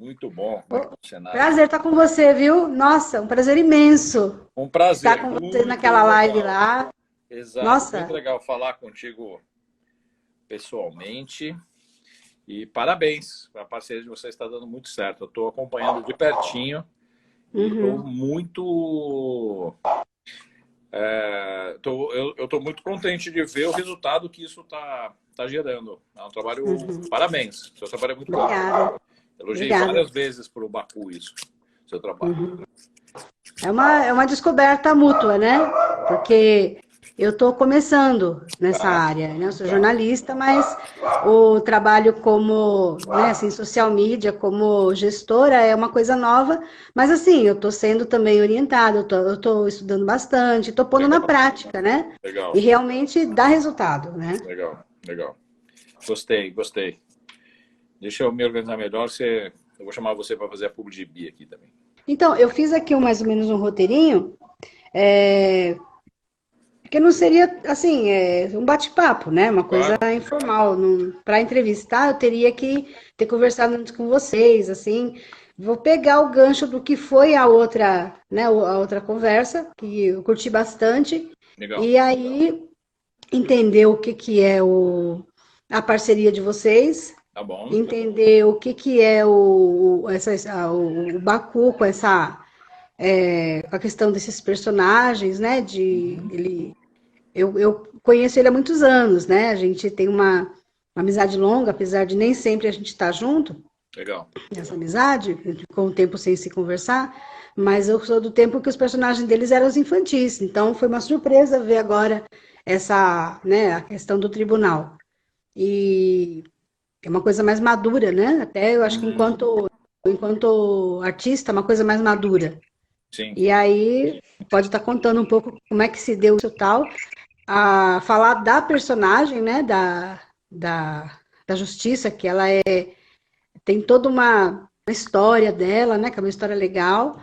Muito bom. Como é que Ô, tá o cenário? prazer estar com você, viu? Nossa, um prazer imenso Um estar prazer, com você muito naquela live legal. lá. Exato, muito Nossa, legal falar contigo pessoalmente. E parabéns, a parceria de vocês está dando muito certo. Eu estou acompanhando de pertinho e estou uhum, muito, eu estou muito contente de ver o resultado que isso tá gerando. É um trabalho, uhum. parabéns. Seu trabalho é muito bom. Obrigada, Elogiei obrigada. várias vezes para o Baku isso, seu trabalho. Uhum. É uma descoberta mútua, né? Porque eu estou começando nessa Tá, área, né? Eu sou tá. jornalista, mas o trabalho como, né, assim, social media, como gestora é uma coisa nova. Mas assim, eu estou sendo também orientada, eu tô estudando bastante, estou pondo na Legal, prática, né? E legal, realmente dá resultado, né? legal, legal. Gostei, gostei. Deixa eu me organizar melhor. Eu vou chamar você para fazer a publi de Bi aqui também. Então, eu fiz aqui mais ou menos um roteirinho. Porque não seria, assim, um bate-papo, né? Uma coisa Claro, informal. Para entrevistar, eu teria que ter conversado antes com vocês, assim. Vou pegar o gancho do que foi a outra, né? A outra conversa, que eu curti bastante. legal. E aí, entender o que que é a parceria de vocês, Tá bom. entender o que que é o Baku com com a questão desses personagens, né? Uhum. Eu conheço ele há muitos anos, né? A gente tem uma amizade longa, apesar de nem sempre a gente estar junto Legal. nessa amizade, com o tempo sem se conversar, mas eu sou do tempo que os personagens deles eram os infantis, então foi uma surpresa ver agora né, a questão do tribunal. E é uma coisa mais madura, né? Até eu acho que Uhum. enquanto artista, é uma coisa mais madura. Sim. E aí pode estar contando um pouco como é que se deu isso tal, a falar da personagem, né, da Justiça, que ela tem toda uma história dela, né, que é uma história legal,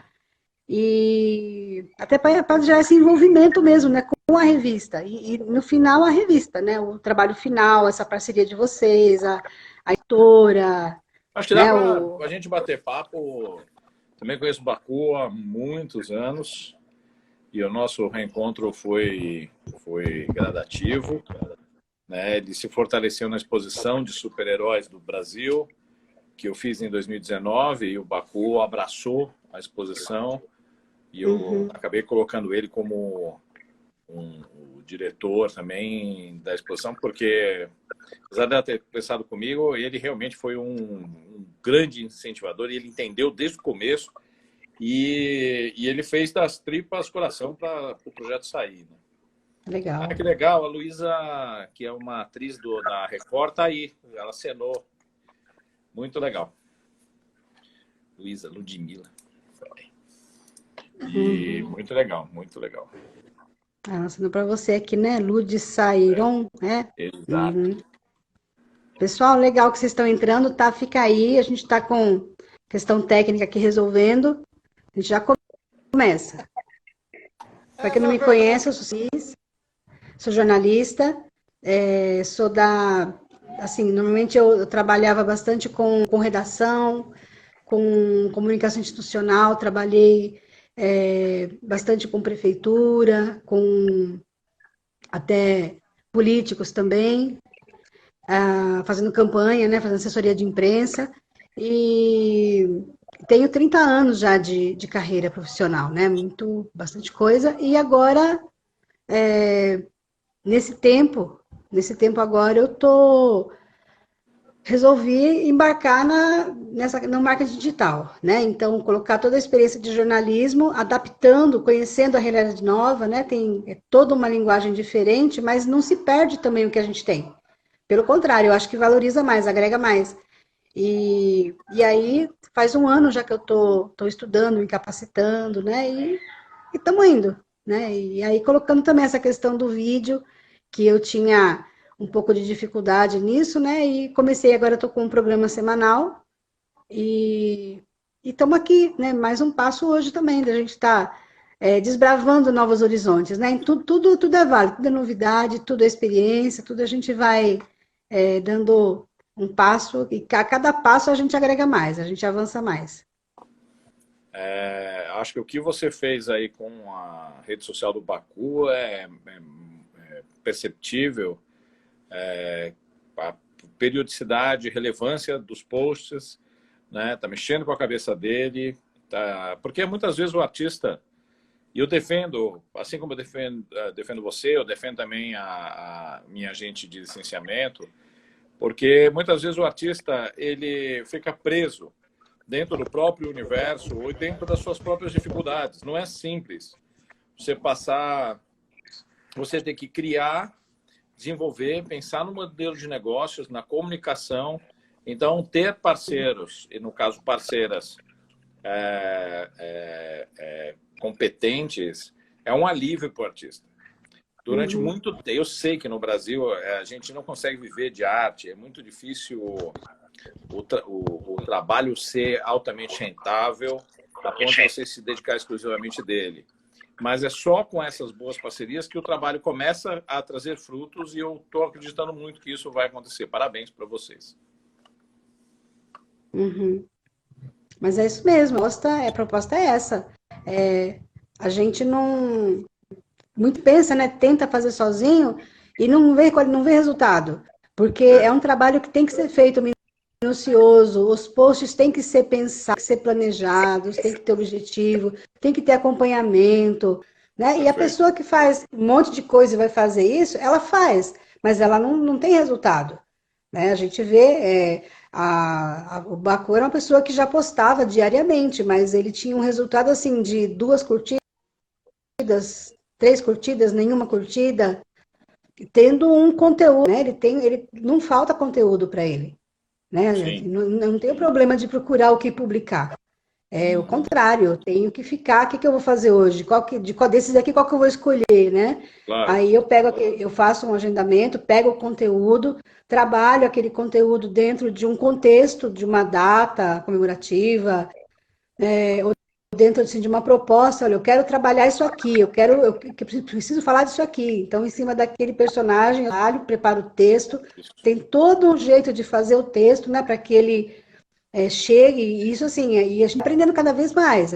e até para gerar esse envolvimento mesmo, né, com a revista, e no final a revista, né, o trabalho final, essa parceria de vocês, a editora, Acho que dá né, para a gente bater papo. Também conheço o Baku há muitos anos e o nosso reencontro foi gradativo. Né? Ele se fortaleceu na exposição de super-heróis do Brasil, que eu fiz em 2019, e o Baku abraçou a exposição e eu uhum, acabei colocando ele como o diretor também da exposição, porque apesar de ela ter pensado comigo, ele realmente foi um grande incentivador e ele entendeu desde o começo e ele fez das tripas coração para o projeto sair. Né? Ah, legal. que legal, a Luísa, que é uma atriz da Record, tá aí, ela acenou, muito legal. Luísa Ludmilla. E Uhum. muito legal, muito legal. Ah, assinando para você aqui, né, Lud Sairon, né? Exato. Uhum. Pessoal, legal que vocês estão entrando, tá? Fica aí, a gente está com questão técnica aqui resolvendo. A gente já começa. Para quem não me conhece, eu sou jornalista, sou assim, normalmente eu trabalhava bastante com redação, com comunicação institucional, trabalhei bastante com prefeitura, com até políticos também, fazendo campanha, né, fazendo assessoria de imprensa, e tenho 30 anos já de carreira profissional, né, bastante coisa, e agora, nesse tempo, nesse tempo agora, resolvi embarcar no marketing digital, né? Então, colocar toda a experiência de jornalismo, adaptando, conhecendo a realidade nova, né? Tem toda uma linguagem diferente, mas não se perde também o que a gente tem. Pelo contrário, eu acho que valoriza mais, agrega mais. E aí, faz um ano já que eu tô estudando, me capacitando, né? E estamos indo, né? E aí, colocando também essa questão do vídeo, que eu tinha um pouco de dificuldade nisso, né? E comecei, agora estou com um programa semanal e estamos aqui, né? Mais um passo hoje também, da gente estar desbravando novos horizontes, né? Tudo é válido, tudo é novidade, tudo é experiência, tudo a gente vai dando um passo, e a cada passo a gente agrega mais, a gente avança mais. Acho que o que você fez aí com a rede social do Baku é perceptível, a periodicidade, relevância dos posts, né? Tá mexendo com a cabeça dele, tá? Porque muitas vezes o artista, e eu defendo, assim como eu defendo você, eu defendo também a minha agente de licenciamento, porque muitas vezes o artista ele fica preso dentro do próprio universo ou dentro das suas próprias dificuldades. Não é simples você tem que criar, desenvolver, pensar no modelo de negócios, na comunicação. Então, ter parceiros, e no caso parceiras competentes, é um alívio para o artista. Durante muito tempo, eu sei que no Brasil a gente não consegue viver de arte, é muito difícil o trabalho ser altamente rentável, a ponto de você se dedicar exclusivamente dele. Mas é só com essas boas parcerias que o trabalho começa a trazer frutos e eu estou acreditando muito que isso vai acontecer. Parabéns para vocês. Mas é isso mesmo, a proposta é essa. A gente não muito pensa, né? Tenta fazer sozinho e não vê resultado. Porque é um trabalho que tem que ser feito minucioso, os posts têm que ser pensados, têm que ser planejados, tem que ter objetivo, tem que ter acompanhamento, né? E a pessoa que faz um monte de coisa e vai fazer isso, ela faz, mas ela não tem resultado, né? A gente vê, o Baku era uma pessoa que já postava diariamente, mas ele tinha um resultado assim de 2 curtidas, 3 curtidas, nenhuma curtida, tendo um conteúdo, né? Ele não falta conteúdo para ele, né? Não tem o problema de procurar o que publicar. É o contrário, eu tenho que ficar, o que eu vou fazer hoje? Qual desses aqui, qual que eu vou escolher, né? Claro. Aí eu faço um agendamento, pego o conteúdo, trabalho aquele conteúdo dentro de um contexto, de uma data comemorativa, ou dentro assim, de uma proposta, olha, eu quero trabalhar isso aqui, eu preciso falar disso aqui. Então, em cima daquele personagem, eu preparo o texto, tem todo um jeito de fazer o texto, né, para que ele chegue, e isso assim, e a gente aprendendo cada vez mais.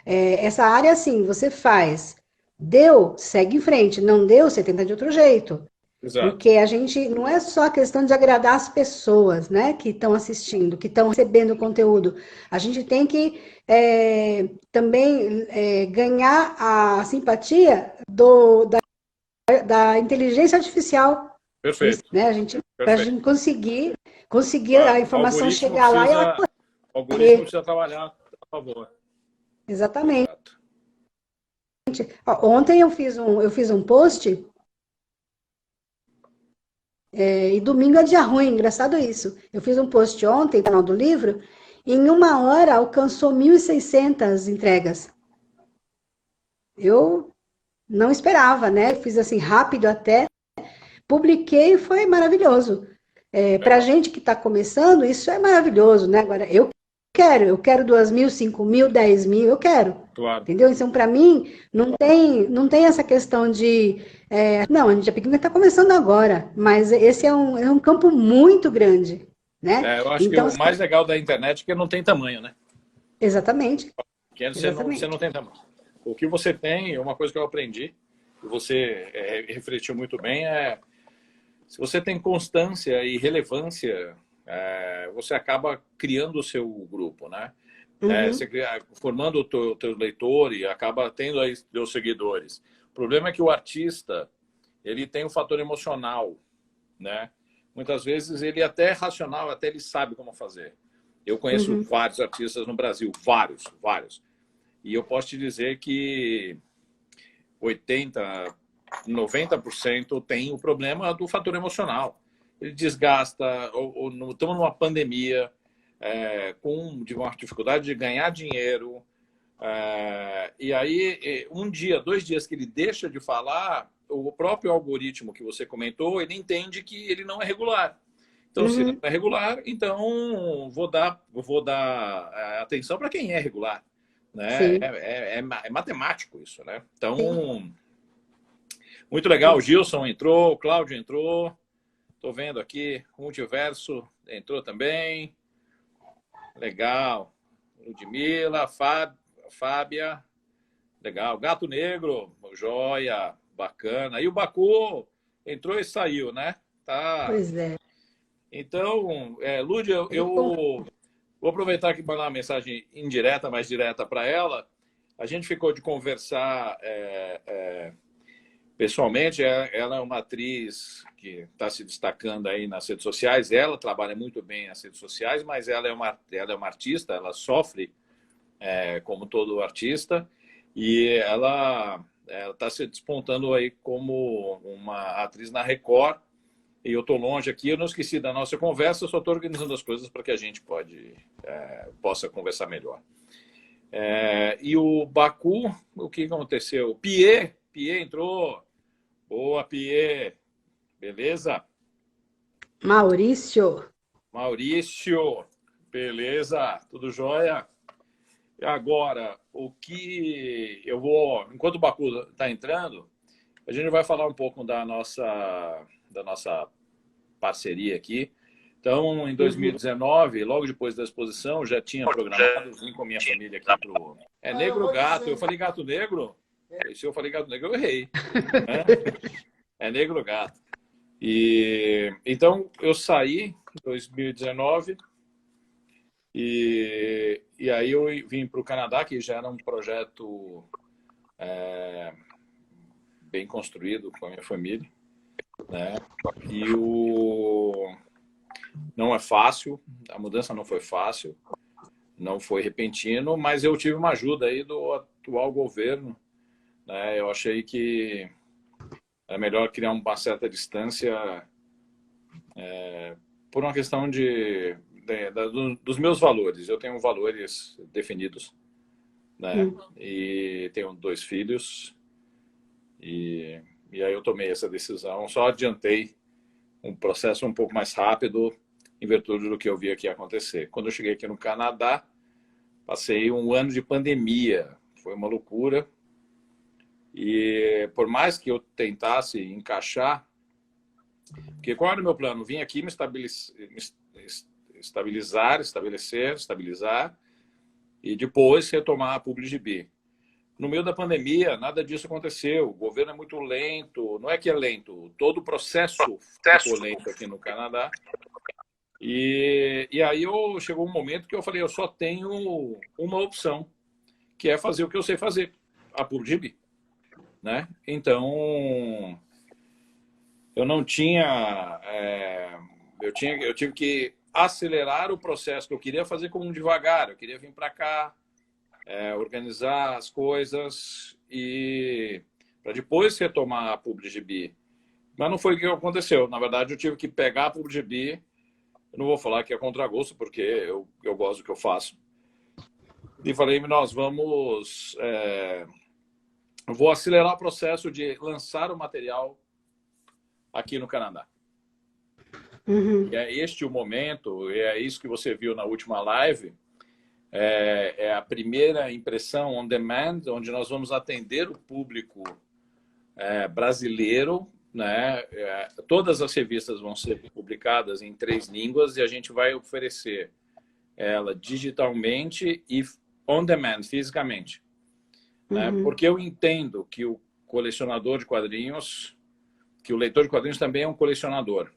Essa área, assim, você faz, deu, segue em frente, não deu, você tenta de outro jeito. Exato. Porque a gente, não é só a questão de agradar as pessoas, né, que estão assistindo, que estão recebendo o conteúdo. A gente tem que também ganhar a simpatia da inteligência artificial. Perfeito. Né? Para a gente conseguir a informação chegar lá e ela o algoritmo precisa trabalhar a favor. Exatamente. Ontem eu fiz um post e domingo é dia ruim, engraçado isso. Eu fiz um post ontem no canal do livro e em 1 hora alcançou 1.600 entregas. Eu não esperava, né? Fiz assim rápido até, publiquei e foi maravilhoso. Para a gente que está começando, isso é maravilhoso, né? Agora, eu quero 2.000, 5.000, 10.000, eu quero. Claro. Entendeu? Então, para mim, não tem essa questão de... não, a gente está começando agora, mas esse é um campo muito grande, né? Eu acho então, que o mais legal da internet é que não tem tamanho, né? Exatamente. Porque você não tem tamanho. O que você tem, uma coisa que eu aprendi, e você refletiu muito bem, se você tem constância e relevância, você acaba criando o seu grupo, né? Você formando o teu leitor e acaba tendo aí seus seguidores. O problema é que o artista, ele tem um fator emocional, né? Muitas vezes ele até é racional, até ele sabe como fazer. Eu conheço vários artistas no Brasil, vários. E eu posso te dizer que 80%, 90% tem o problema do fator emocional. Ele desgasta, estamos numa pandemia, com uma dificuldade de ganhar dinheiro, e aí 1 dia, 2 dias que ele deixa de falar, o próprio algoritmo que você comentou, ele entende que ele não é regular. Então, se não é regular, então vou dar atenção para quem é regular, né? É matemático isso, né? Então, muito legal. O Gilson entrou, o Cláudio entrou. Estou vendo aqui, Multiverso entrou também. Legal. Ludmila, Fábia. Legal. Gato Negro, joia, bacana. E o Baku entrou e saiu, né? Tá. Pois é. Então, Lud, eu vou aproveitar aqui para mandar uma mensagem indireta, mais direta para ela. A gente ficou de conversar pessoalmente. Ela é uma atriz que está se destacando aí nas redes sociais. Ela trabalha muito bem nas redes sociais, mas ela é uma artista, ela sofre como todo artista. E ela está se despontando aí como uma atriz na Record. E eu estou longe aqui, eu não esqueci da nossa conversa, eu só estou organizando as coisas para que a gente possa conversar melhor. E o Baku, o que aconteceu? Piê entrou. Boa, Piê. Beleza? Maurício, beleza? Tudo jóia? E agora, o que eu vou... Enquanto o Baku está entrando, a gente vai falar um pouco da nossa parceria aqui. Então, em 2019, logo depois da exposição, já tinha programado vir com a minha família aqui para o... Negro Gato. Eu falei Gato Negro? Se eu falei Gato Negro, eu errei. É Negro Gato. E então, eu saí em 2019 e aí eu vim para o Canadá, que já era um projeto bem construído com a minha família, né? E não é fácil, a mudança não foi fácil, não foi repentino, mas eu tive uma ajuda aí do atual governo, né? Eu achei que é melhor criar uma certa distância por uma questão dos meus valores. Eu tenho valores definidos, né? E tenho 2 filhos e aí eu tomei essa decisão. Só adiantei um processo um pouco mais rápido em virtude do que eu vi aqui acontecer. Quando eu cheguei aqui no Canadá, passei um ano de pandemia. Foi uma loucura. E por mais que eu tentasse encaixar, porque qual era o meu plano? Vim aqui me estabilizar e depois retomar a PubliGB. No meio da pandemia, nada disso aconteceu. O governo é muito lento. Não é que é lento, todo o processo ficou lento aqui no Canadá. E aí chegou um momento que eu falei, eu só tenho uma opção, que é fazer o que eu sei fazer, a PubliGB, né? Então, eu não tinha... eu tive que acelerar o processo que eu queria fazer como devagar. Eu queria vir para cá, organizar as coisas e para depois retomar a PubliGB. Mas não foi o que aconteceu. Na verdade, eu tive que pegar a PubliGB. Eu não vou falar que é contragosto, porque eu gosto do que eu faço. E falei, nós vamos... eu vou acelerar o processo de lançar o material aqui no Canadá. E é este o momento, é isso que você viu na última live, é a primeira impressão on demand, onde nós vamos atender o público brasileiro, né? Todas as revistas vão ser publicadas em 3 línguas e a gente vai oferecer ela digitalmente e on demand, fisicamente. Né? Porque eu entendo que o colecionador de quadrinhos, que o leitor de quadrinhos também é um colecionador.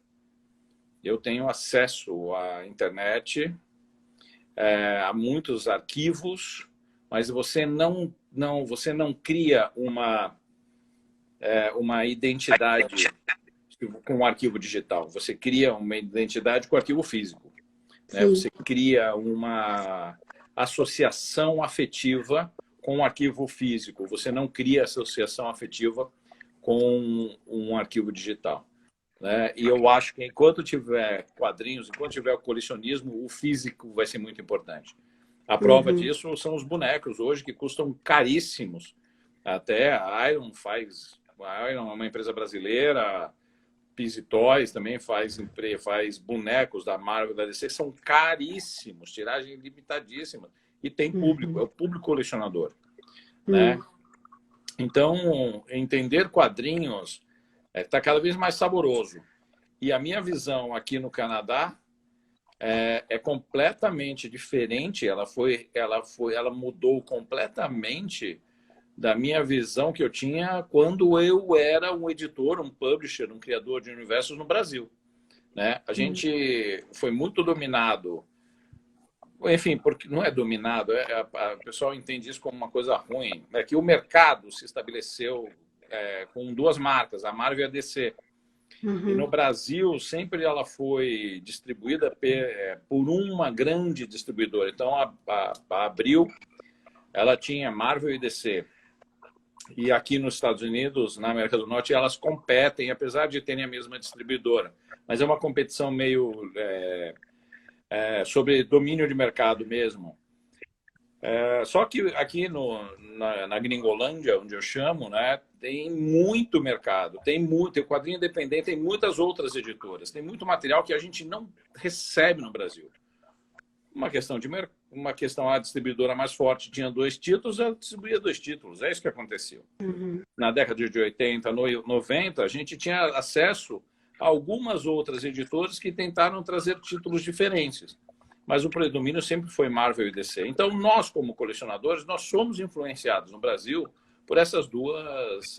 Eu tenho acesso à internet, a muitos arquivos, mas você não cria uma identidade com o arquivo digital. Você cria uma identidade com o arquivo físico. Né? Você cria uma associação afetiva com o arquivo físico. Você não cria associação afetiva com um arquivo digital. Né? E eu acho que enquanto tiver quadrinhos, enquanto tiver o colecionismo, o físico vai ser muito importante. A prova disso são os bonecos hoje, que custam caríssimos. Até a Iron é uma empresa brasileira, Pizzy Toys também faz bonecos da Marvel, da DC, são caríssimos, tiragem limitadíssima. E tem público, é o público colecionador. Né? Então, entender quadrinhos está cada vez mais saboroso. E a minha visão aqui no Canadá é completamente diferente. Ela mudou completamente da minha visão que eu tinha quando eu era um editor, um publisher, um criador de universos no Brasil, né? A gente foi muito dominado, enfim, porque não é dominado, o pessoal entende isso como uma coisa ruim, é que o mercado se estabeleceu com duas marcas, a Marvel e a DC. E no Brasil, sempre ela foi distribuída por uma grande distribuidora. Então, a Abril, ela tinha Marvel e DC. E aqui nos Estados Unidos, na América do Norte, elas competem, apesar de terem a mesma distribuidora. Mas é uma competição meio sobre domínio de mercado mesmo. Só que aqui na Gringolândia, onde eu chamo, né, tem muito mercado, tem o quadrinho independente, tem muitas outras editoras, tem muito material que a gente não recebe no Brasil. Uma questão, a distribuidora mais forte tinha 2 títulos, ela distribuía 2 títulos, é isso que aconteceu. Na década de 80, 90, a gente tinha acesso a algumas outras editoras que tentaram trazer títulos diferentes. Mas o predomínio sempre foi Marvel e DC. Então, nós, como colecionadores, nós somos influenciados no Brasil por essas duas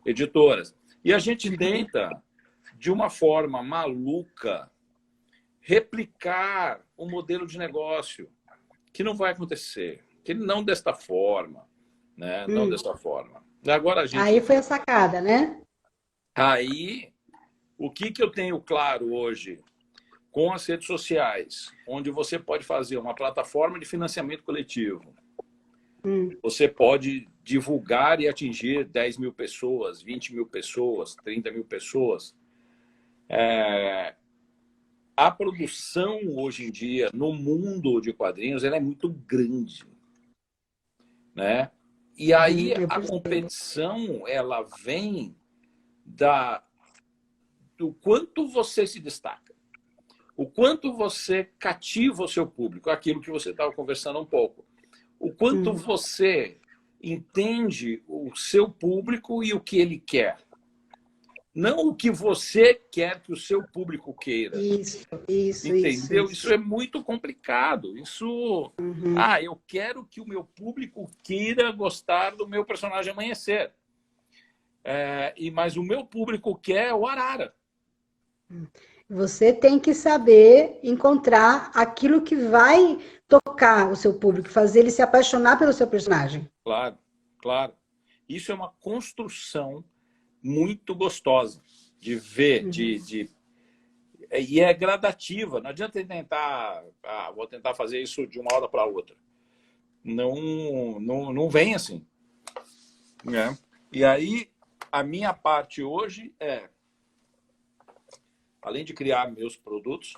editoras. E a gente tenta, de uma forma maluca, replicar um modelo de negócio que não vai acontecer, que não desta forma, né? Não desta forma. Agora Aí foi a sacada, né? Aí, o que eu tenho claro hoje com as redes sociais, onde você pode fazer uma plataforma de financiamento coletivo, você pode divulgar e atingir 10 mil pessoas, 20 mil pessoas, 30 mil pessoas. A produção hoje em dia no mundo de quadrinhos ela é muito grande, né? E aí a competição ela vem do quanto você se destaca, o quanto você cativa o seu público, aquilo que você estava conversando um pouco, o quanto você entende o seu público e o que ele quer. Não o que você quer que o seu público queira. Isso. Entendeu? Isso é muito complicado. Isso. Eu quero que o meu público queira gostar do meu personagem Amanhecer. Mas o meu público quer o Arara. Você tem que saber encontrar aquilo que vai tocar o seu público, fazer ele se apaixonar pelo seu personagem. Claro, claro. Isso é uma construção muito gostosa de ver, e é gradativa. Não adianta tentar, vou tentar fazer isso de uma hora para outra. Não vem assim. Né? E aí, a minha parte hoje além de criar meus produtos,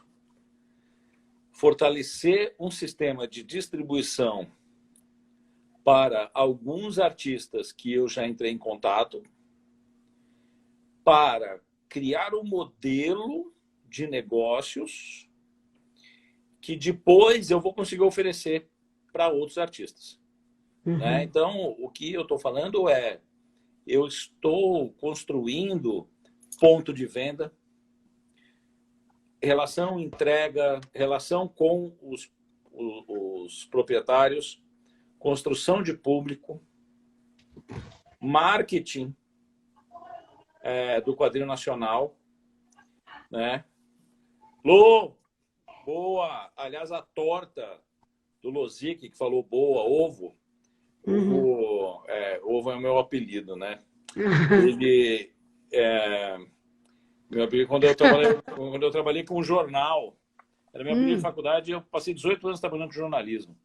fortalecer um sistema de distribuição para alguns artistas que eu já entrei em contato, para criar um modelo de negócios que depois eu vou conseguir oferecer para outros artistas. Né? Então, o que eu estou falando eu estou construindo ponto de venda, relação entrega, relação com os proprietários, construção de público, marketing do quadrinho nacional, né? Lô, boa! Aliás, a torta do Lozic, que falou boa, ovo. Ovo é o meu apelido, né? Ele... meu apelido, quando eu trabalhei com um jornal, era meu apelido de faculdade, eu passei 18 anos trabalhando com jornalismo.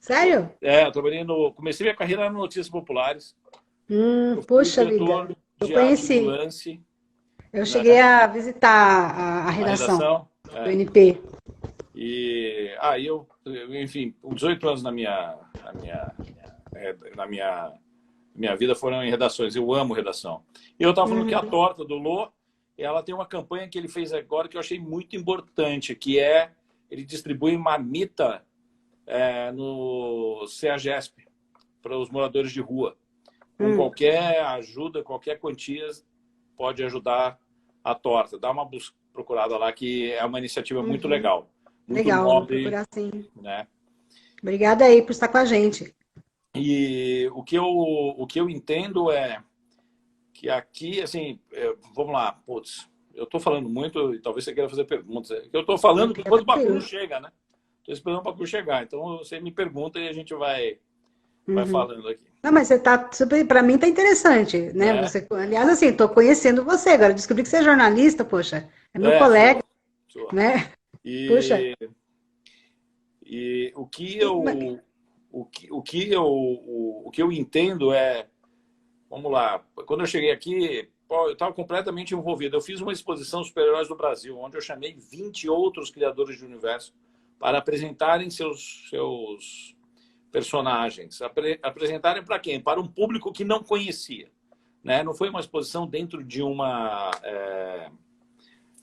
Sério? Eu trabalhei comecei minha carreira no Notícias Populares. Poxa vida, eu conheci. Eu cheguei a visitar a redação do NP. E enfim, 18 anos na minha vida foram em redações. Eu amo redação. E eu estava falando que a torta do Lô, ela tem uma campanha que ele fez agora que eu achei muito importante, que ele distribui marmita no CEAGESP para os moradores de rua. Com qualquer ajuda, qualquer quantia, pode ajudar a torta. Dá uma procurada lá, que é uma iniciativa muito legal. Muito Legal, vou nobre, procurar sim. né? Obrigada aí por estar com a gente. E o que eu entendo é que aqui, assim, vamos lá, putz, eu estou falando muito e talvez você queira fazer perguntas. Eu estou falando que quando o Bacu não chega, né? Estou esperando o Bacu chegar. Então, você me pergunta e a gente vai falando aqui. Não, mas você tá super, para mim tá interessante, né? Você, aliás, assim, estou conhecendo você agora, descobri que você é jornalista, poxa, é meu colega, sou. né? Puxa. E o que eu entendo é, vamos lá, quando eu cheguei aqui, eu estava completamente envolvido. Eu fiz uma exposição Super-Heróis do Brasil, onde eu chamei 20 outros criadores de universo para apresentarem seus personagens. Apresentarem para quem? Para um público que não conhecia, né? Não foi uma exposição dentro de uma...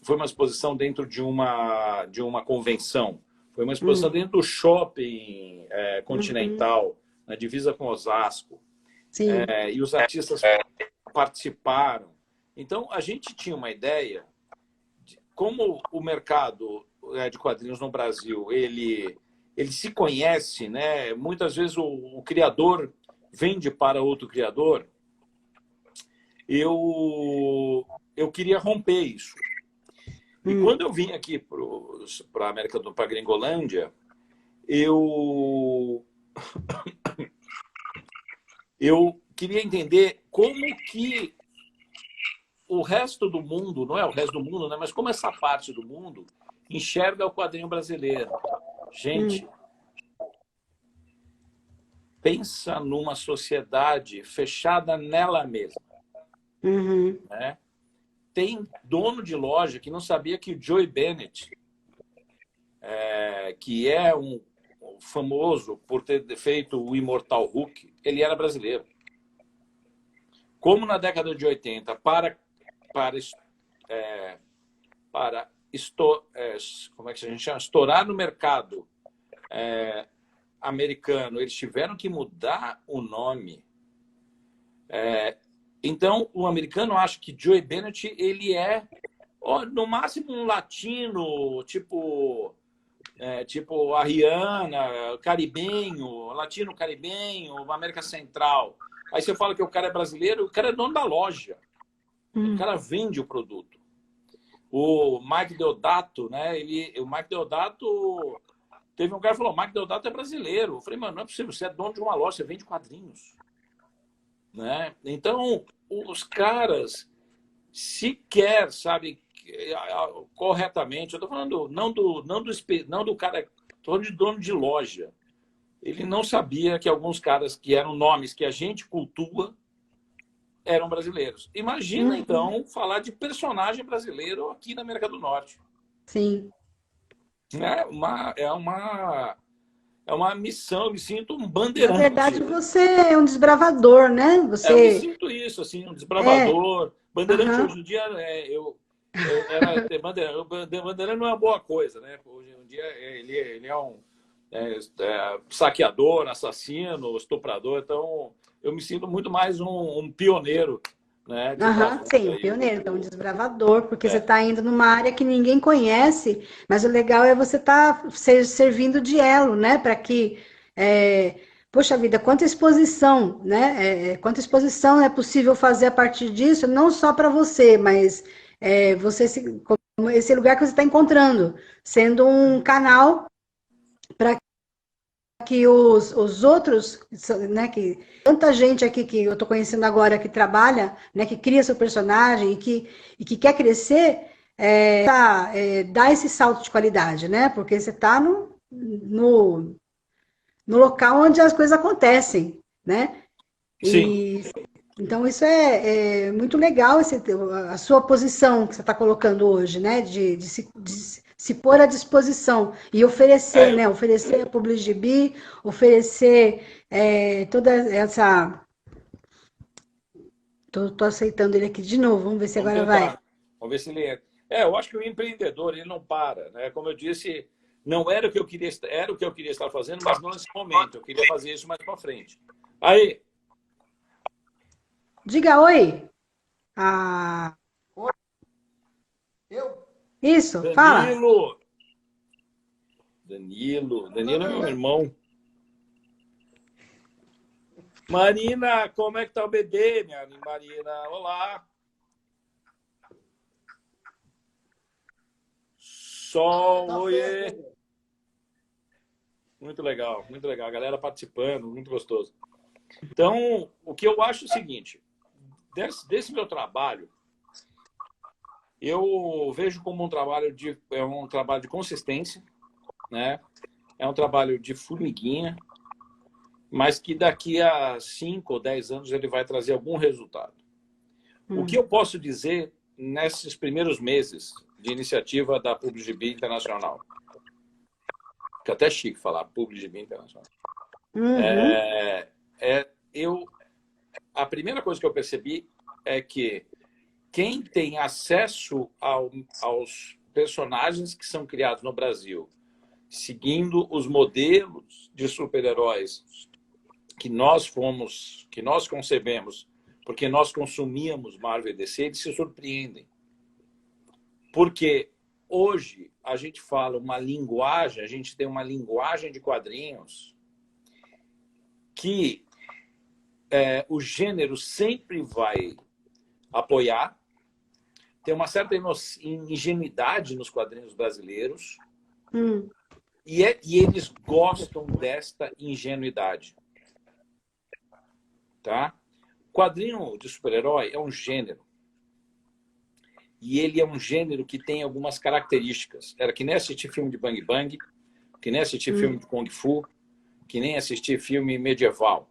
foi uma exposição dentro de uma convenção. Foi uma exposição dentro do shopping Continental, na divisa com Osasco. E os artistas participaram. Então, a gente tinha uma ideia de como o mercado de quadrinhos no Brasil, ele se conhece, né? Muitas vezes o criador vende para outro criador. Eu queria romper isso. E quando eu vim aqui para a América do para Gringolândia, eu queria entender como que o resto do mundo, não é o resto do mundo, né, mas como essa parte do mundo enxerga o quadrinho brasileiro. Gente, pensa numa sociedade fechada nela mesma. Né? Tem dono de loja que não sabia que o Joey Bennett, que é um famoso por ter feito o Imortal Hulk, ele era brasileiro. Como na década de 80, para como é que a gente chama? Estourar no mercado americano, eles tiveram que mudar o nome. Então, o americano acha que Joey Bennett ele é, no máximo, um latino, tipo a Rihanna, caribenho, latino-caribenho, América Central. Aí você fala que o cara é brasileiro, o cara é dono da loja. O cara vende o produto. O Mike Deodato, né? O Mike Deodato... Teve um cara que falou, Mike Deodato é brasileiro. Eu falei, mano, não é possível, você é dono de uma loja, você vende quadrinhos. Né? Então, os caras sequer sabem corretamente. Eu estou falando não do cara, estou falando de dono de loja. Ele não sabia que alguns caras que eram nomes que a gente cultua eram brasileiros. Imagina, então, falar de personagem brasileiro aqui na América do Norte. Sim. É uma missão, eu me sinto um bandeirante. Na verdade, você é um desbravador, né? Eu me sinto isso, assim, um desbravador. Bandeirante, hoje em dia, bandeirante não é uma boa coisa, né? Hoje em dia, ele é um saqueador, assassino, estuprador. Então, eu me sinto muito mais um pioneiro. Né? Sim, pioneiro, então um desbravador, porque você está indo numa área que ninguém conhece, mas o legal é você estar servindo de elo, né? Para que, poxa vida, quanta exposição, né? Quanta exposição é possível fazer a partir disso, não só para você, mas como esse lugar que você está encontrando, sendo um canal para que os outros, né, que tanta gente aqui que eu estou conhecendo agora que trabalha, né, que cria seu personagem e que quer crescer, dá esse salto de qualidade, né? Porque você está no local onde as coisas acontecem, né? Sim. Então isso é muito legal, a sua posição que você está colocando hoje, né? De se pôr à disposição e oferecer, né? Oferecer a Publigibi, oferecer toda essa... Tô aceitando ele aqui de novo, vamos ver se agora vai. Vamos ver se ele entra. Eu acho que o empreendedor, ele não para, né? Como eu disse, não era o que eu queria, era o que eu queria estar fazendo, mas não nesse momento. Eu queria fazer isso mais para frente. Aí. Diga oi. Ah... Isso, fala. Danilo é meu irmão. Marina, como é que tá o bebê, minha Marina? Olá. Sol, oiê. Muito legal, muito legal. A galera participando, muito gostoso. Então, o que eu acho é o seguinte, desse meu trabalho, eu vejo como um trabalho de consistência, né? É um trabalho de formiguinha, mas que daqui a 5 ou 10 anos ele vai trazer algum resultado. O que eu posso dizer nesses primeiros meses de iniciativa da PubliGB Internacional? Que é até chique falar PubliGB Internacional. A primeira coisa que eu percebi é que quem tem acesso aos personagens que são criados no Brasil, seguindo os modelos de super-heróis que nós concebemos, porque nós consumíamos Marvel e DC, eles se surpreendem. Porque hoje a gente fala uma linguagem, a gente tem uma linguagem de quadrinhos que o gênero sempre vai apoiar, tem uma certa ingenuidade nos quadrinhos brasileiros e eles gostam desta ingenuidade. Tá? Quadrinho de super-herói é um gênero. E ele é um gênero que tem algumas características. Era que nem assistir filme de Bang Bang, que nem assistir filme de Kung Fu, que nem assistir filme medieval.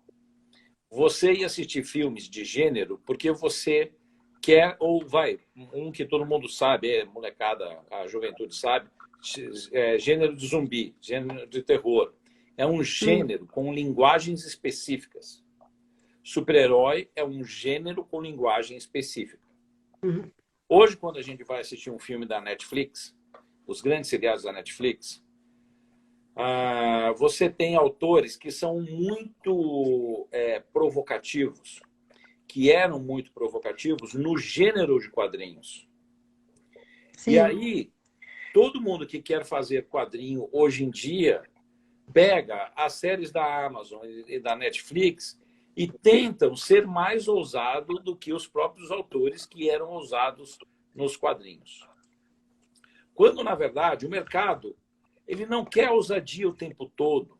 Você ia assistir filmes de gênero porque você quer, ou um que todo mundo sabe, molecada, a juventude sabe, gênero de zumbi, gênero de terror. É um gênero com linguagens específicas. Super-herói é um gênero com linguagem específica. Hoje, quando a gente vai assistir um filme da Netflix, os grandes seriados da Netflix, você tem autores que são muito provocativos, que eram muito provocativos no gênero de quadrinhos. Sim. E aí, todo mundo que quer fazer quadrinho hoje em dia pega as séries da Amazon e da Netflix e tentam ser mais ousados do que os próprios autores que eram ousados nos quadrinhos. Quando, na verdade, o mercado ele não quer ousadia o tempo todo.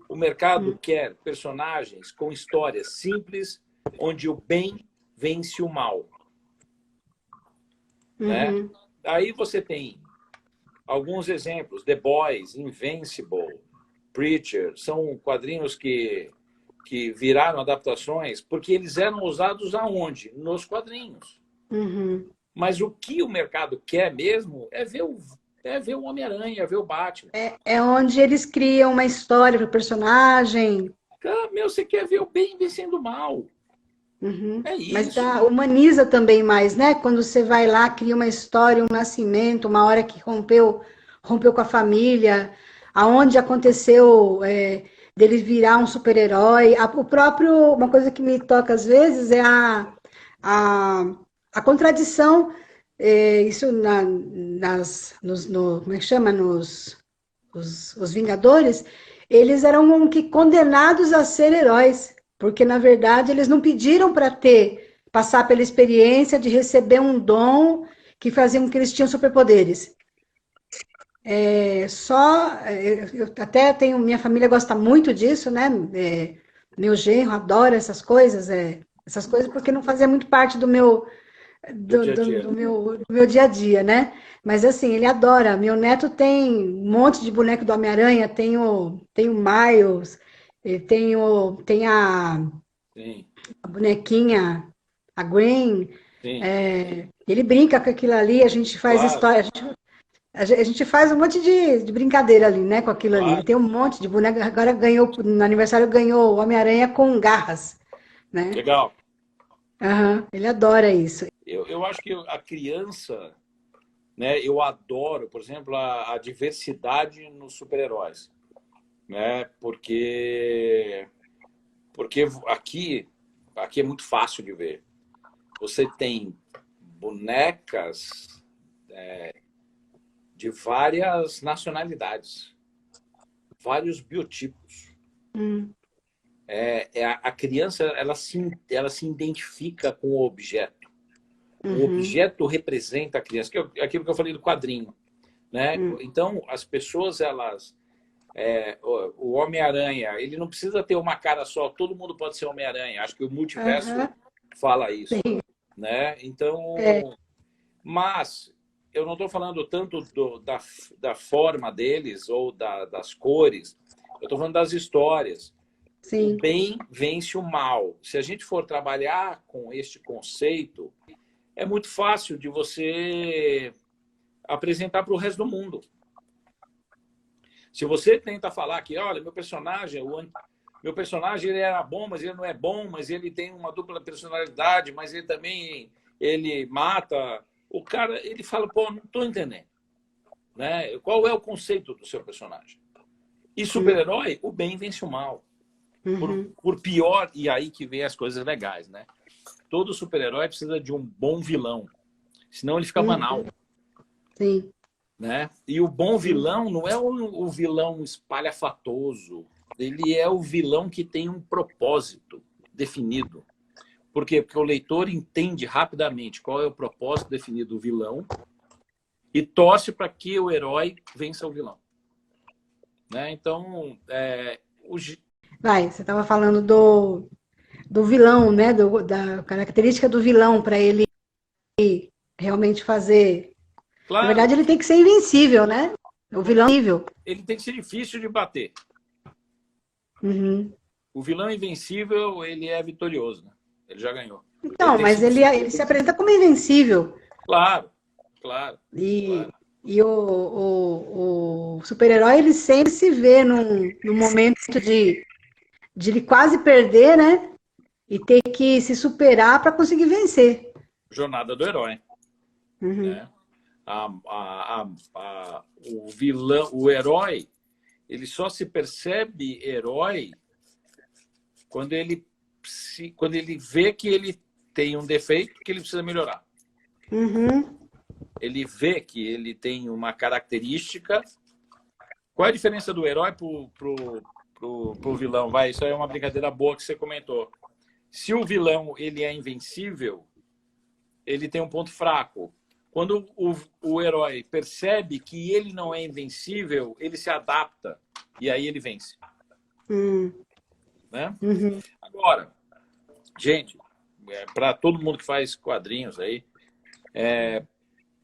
O mercado quer personagens com histórias simples, onde o bem vence o mal. Né? Aí você tem alguns exemplos. The Boys, Invincible, Preacher, são quadrinhos que viraram adaptações porque eles eram usados aonde? Nos quadrinhos. Mas o que o mercado quer mesmo é ver o Homem-Aranha, ver o Batman. É onde eles criam uma história para o personagem. Você quer ver o bem vencendo o mal. É isso. Mas humaniza também mais, né? Quando você vai lá, cria uma história, um nascimento, uma hora que rompeu com a família, aonde aconteceu dele virar um super-herói. Uma coisa que me toca às vezes é a contradição, isso como é que chama? Os Vingadores, eles eram condenados a ser heróis, porque na verdade eles não pediram para passar pela experiência de receber um dom que fazia com que eles tinham superpoderes. Eu até tenho, minha família gosta muito disso, né? Meu genro adora essas coisas porque não fazia muito parte do meu dia a dia, né? Mas assim, ele adora. Meu neto tem um monte de boneco do Homem-Aranha, tem o Miles, tem a bonequinha, a Gwen. Ele brinca com aquilo ali, a gente faz história. A gente faz um monte de brincadeira ali, né, com aquilo ali. Ele tem um monte de boneco. Agora no aniversário ganhou o Homem-Aranha com garras, né? Legal. Ele adora isso. Eu acho que a criança, né, eu adoro, por exemplo, a diversidade nos super-heróis, né? Porque aqui é muito fácil de ver. Você tem bonecas de várias nacionalidades, vários biotipos. A criança ela se identifica com o objeto. O objeto representa a criança, que é aquilo que eu falei do quadrinho, né? Então, as pessoas, o Homem-Aranha, ele não precisa ter uma cara só, todo mundo pode ser Homem-Aranha. Acho que o multiverso fala isso, né? Então, mas eu não estou falando tanto da forma deles ou das cores, eu estou falando das histórias. Sim. O bem vence o mal. Se a gente for trabalhar com este conceito, é muito fácil de você apresentar para o resto do mundo. Se você tenta falar que, olha, meu personagem ele era bom, mas ele não é bom, mas ele tem uma dupla personalidade, mas ele mata. O cara, ele fala, pô, não estou entendendo. Né? Qual é o conceito do seu personagem? E super-herói, o bem vence o mal. Por pior, e aí que vem as coisas legais, né? Todo super-herói precisa de um bom vilão, senão ele fica banal. Sim. Né? E o bom vilão não é o vilão espalhafatoso, ele é o vilão que tem um propósito definido. Por quê? Porque o leitor entende rapidamente qual é o propósito definido do vilão e torce para que o herói vença o vilão. Né? Então, você estava falando do vilão, né? Da característica do vilão para ele realmente fazer. Claro, na verdade, ele tem que ser invencível, né? O vilão é invencível. Ele tem que ser difícil de bater. O vilão invencível, ele é vitorioso, né? Ele já ganhou. Então, mas ele se apresenta como invencível. Claro. E o super-herói, ele sempre se vê num momento de ele quase perder, né? E ter que se superar para conseguir vencer. Jornada do herói. Né? O vilão, o herói, ele só se percebe herói quando ele vê que ele tem um defeito que ele precisa melhorar. Ele vê que ele tem uma característica. Qual é a diferença do herói pro vilão? Isso aí é uma brincadeira boa que você comentou. Se o vilão ele é invencível, ele tem um ponto fraco. Quando o herói percebe que ele não é invencível, ele se adapta e aí ele vence. Né? Agora, gente, para todo mundo que faz quadrinhos aí,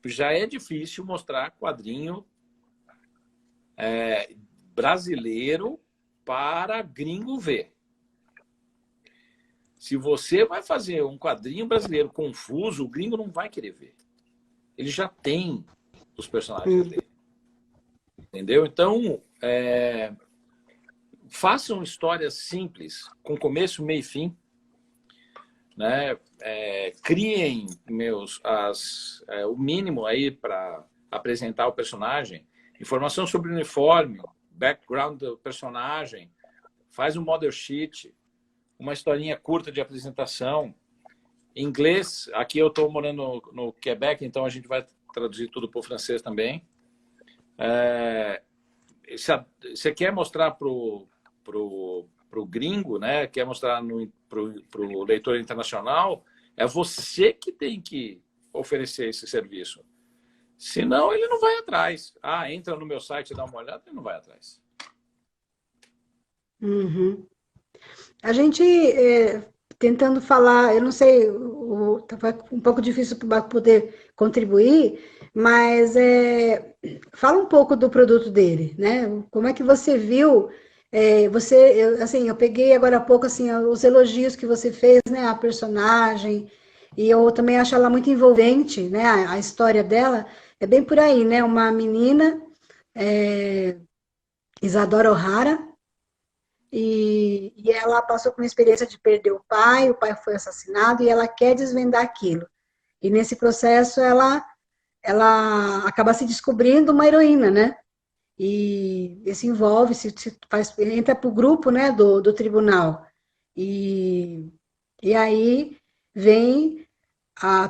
já é difícil mostrar quadrinho brasileiro para gringo ver. Se você vai fazer um quadrinho brasileiro confuso, o gringo não vai querer ver. Ele já tem os personagens dele. Entendeu? Então, façam histórias simples, com começo, meio e fim. Né? Criem o mínimo aí para apresentar o personagem. Informação sobre o uniforme, background do personagem. Faz um model sheet, uma historinha curta de apresentação. Em inglês, aqui eu estou morando no Quebec, então a gente vai traduzir tudo para o francês também. Você quer mostrar pro gringo, né? Quer mostrar pro leitor internacional, é você que tem que oferecer esse serviço. Senão ele não vai atrás. Entra no meu site e dá uma olhada, ele não vai atrás. A gente tentando falar, eu não sei, foi um pouco difícil para poder contribuir, mas fala um pouco do produto dele, né? Como é que você viu? Eu peguei agora há pouco assim, os elogios que você fez, né? A personagem, e eu também acho ela muito envolvente, né? A história dela é bem por aí, né? Uma menina, Isadora O'Hara, e ela passou por uma experiência de perder o pai foi assassinado e ela quer desvendar aquilo. E nesse processo ela acaba se descobrindo uma heroína, né? E se envolve, entra para o grupo, né, do tribunal. E aí vem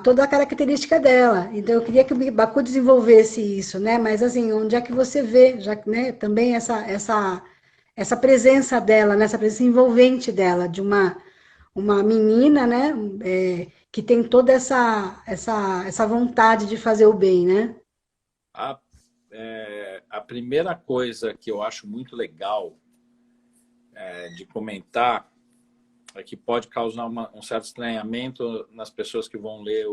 toda a característica dela. Então, eu queria que o Baku desenvolvesse isso, né? Mas, assim, onde é que você vê, já, que, né, também essa presença dela, né? Essa presença envolvente dela, de uma menina, né? Que tem toda essa vontade de fazer o bem, né? A, a primeira coisa que eu acho muito legal de comentar é que pode causar um certo estranhamento nas pessoas que vão ler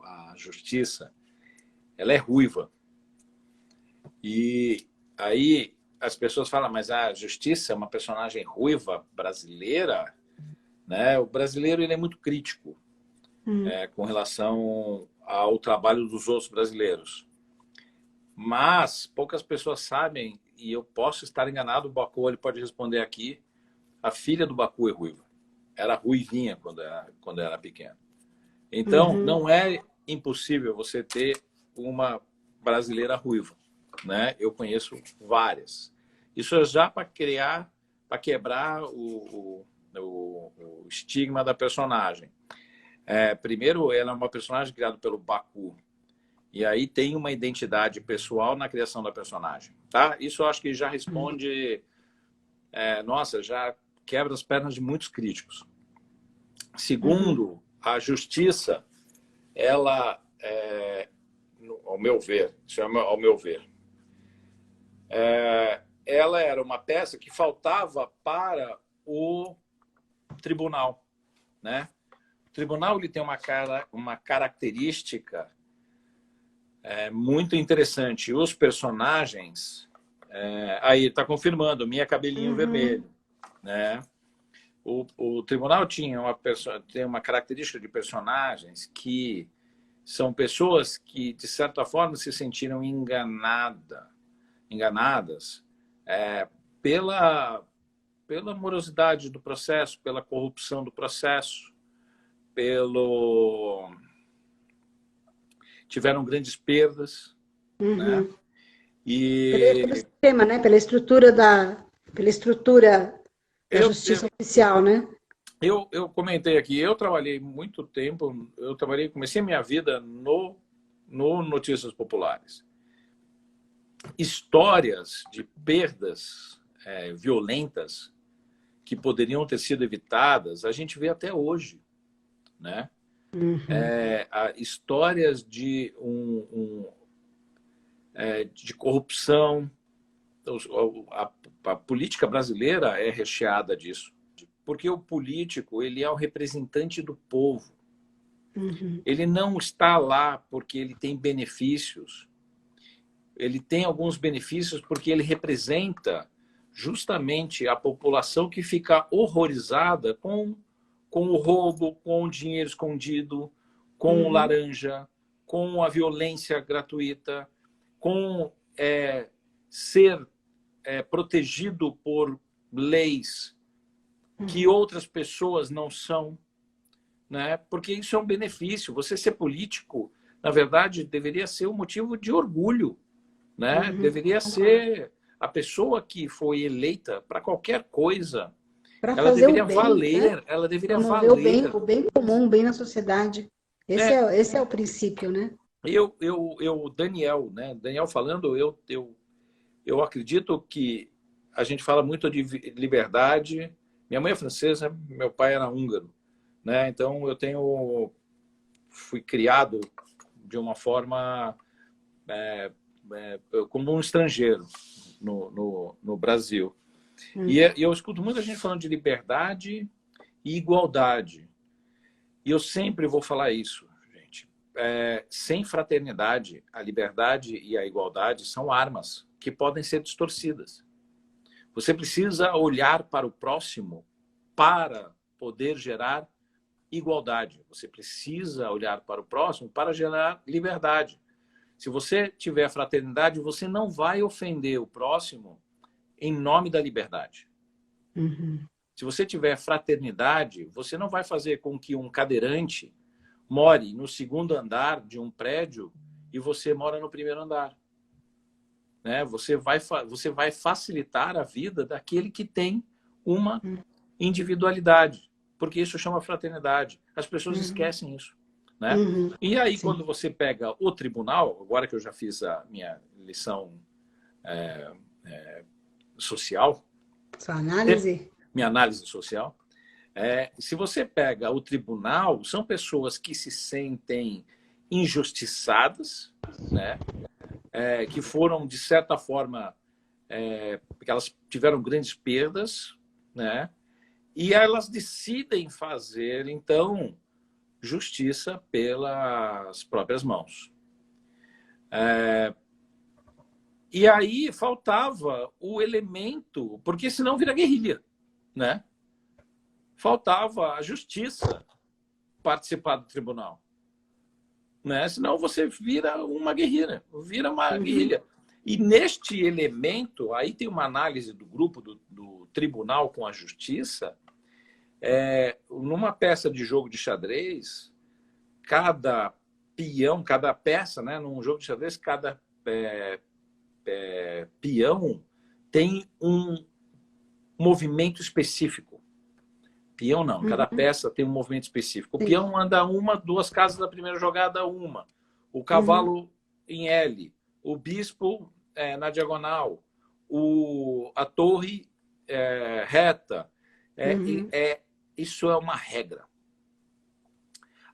a Justiça. Ela é ruiva. E aí as pessoas falam, mas a Justiça é uma personagem ruiva brasileira, né? O brasileiro ele é muito crítico com relação ao trabalho dos outros brasileiros. Mas poucas pessoas sabem, e eu posso estar enganado, o Baku ele pode responder aqui, a filha do Baku é ruiva. Era ruivinha quando era pequena. Então, não é impossível você ter uma brasileira ruiva, né? Eu conheço várias. Isso é já para quebrar o estigma da personagem. Primeiro, ela é uma personagem criada pelo Baku. E aí tem uma identidade pessoal na criação da personagem, tá? Isso eu acho que já responde... nossa, já quebra as pernas de muitos críticos. Segundo, a Justiça, ela, ao meu ver, isso é ao meu ver, ela era uma peça que faltava para o tribunal, né? O tribunal ele tem uma característica muito interessante. Os personagens, aí está confirmando, minha cabelinho vermelho, né? O tribunal tem uma característica de personagens que são pessoas que, de certa forma, se sentiram enganadas pela morosidade do processo, pela corrupção do processo, tiveram grandes perdas, né? Pelo sistema, né? Pela estrutura da justiça oficial, né? Eu comentei aqui, eu trabalhei muito tempo, comecei minha vida no Notícias Populares. Histórias de perdas violentas que poderiam ter sido evitadas, a gente vê até hoje, né? Histórias de corrupção. A política brasileira é recheada disso, porque o político ele é o representante do povo. Ele não está lá porque ele tem benefícios. Ele tem alguns benefícios porque ele representa justamente a população que fica horrorizada com o roubo, com o dinheiro escondido, com o laranja, com a violência gratuita, com ser protegido por leis que outras pessoas não são, né? Porque isso é um benefício. Você ser político, na verdade, deveria ser um motivo de orgulho, né? Deveria ser a pessoa que foi eleita para qualquer coisa. Ela deveria valer, né? Ela deveria valer. O bem comum, o bem na sociedade. Esse é o princípio, né? Daniel, né? Daniel falando, eu acredito que a gente fala muito de liberdade. Minha mãe é francesa, meu pai era húngaro, né? Então fui criado de uma forma como um estrangeiro no Brasil. E eu escuto muita gente falando de liberdade e igualdade. E eu sempre vou falar isso, gente. Sem fraternidade, a liberdade e a igualdade são armas que podem ser distorcidas. Você precisa olhar para o próximo para poder gerar igualdade. Você precisa olhar para o próximo para gerar liberdade. Se você tiver fraternidade, você não vai ofender o próximo em nome da liberdade. Se você tiver fraternidade, você não vai fazer com que um cadeirante more no segundo andar de um prédio e você mora no primeiro andar. Né? Você vai facilitar a vida daquele que tem uma individualidade, porque isso chama fraternidade. As pessoas esquecem isso. né? E aí, sim. quando você pega o tribunal, agora que eu já fiz a minha lição social, Sua análise? minha análise social, se você pega o tribunal, são pessoas que se sentem injustiçadas, né? Que foram, de certa forma, porque elas tiveram grandes perdas, né? E elas decidem fazer, então, justiça pelas próprias mãos. E aí faltava o elemento, porque senão vira guerrilha, né? Faltava a justiça participar do tribunal, né? Senão você vira uma guerrilha, vira uma guerrilha. E neste elemento, aí tem uma análise do grupo do tribunal com a justiça. Numa peça de jogo de xadrez, cada peão, cada peça, né? Num jogo de xadrez, cada peão tem um movimento específico. Peão não, cada peça tem um movimento específico. O peão anda uma, duas casas da primeira jogada, uma. O cavalo em L, o bispo na diagonal, a torre reta. Isso é uma regra.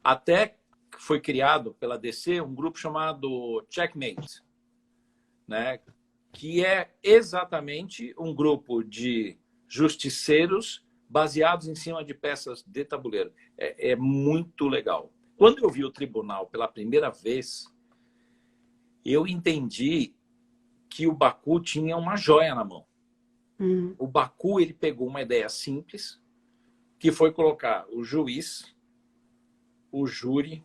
Até foi criado pela DC um grupo chamado Checkmate, né? Que é exatamente um grupo de justiceiros baseados em cima de peças de tabuleiro. É muito legal. Quando eu vi o tribunal pela primeira vez, eu entendi que o Baku tinha uma joia na mão. O Baku, ele pegou uma ideia simples, que foi colocar o juiz, o júri,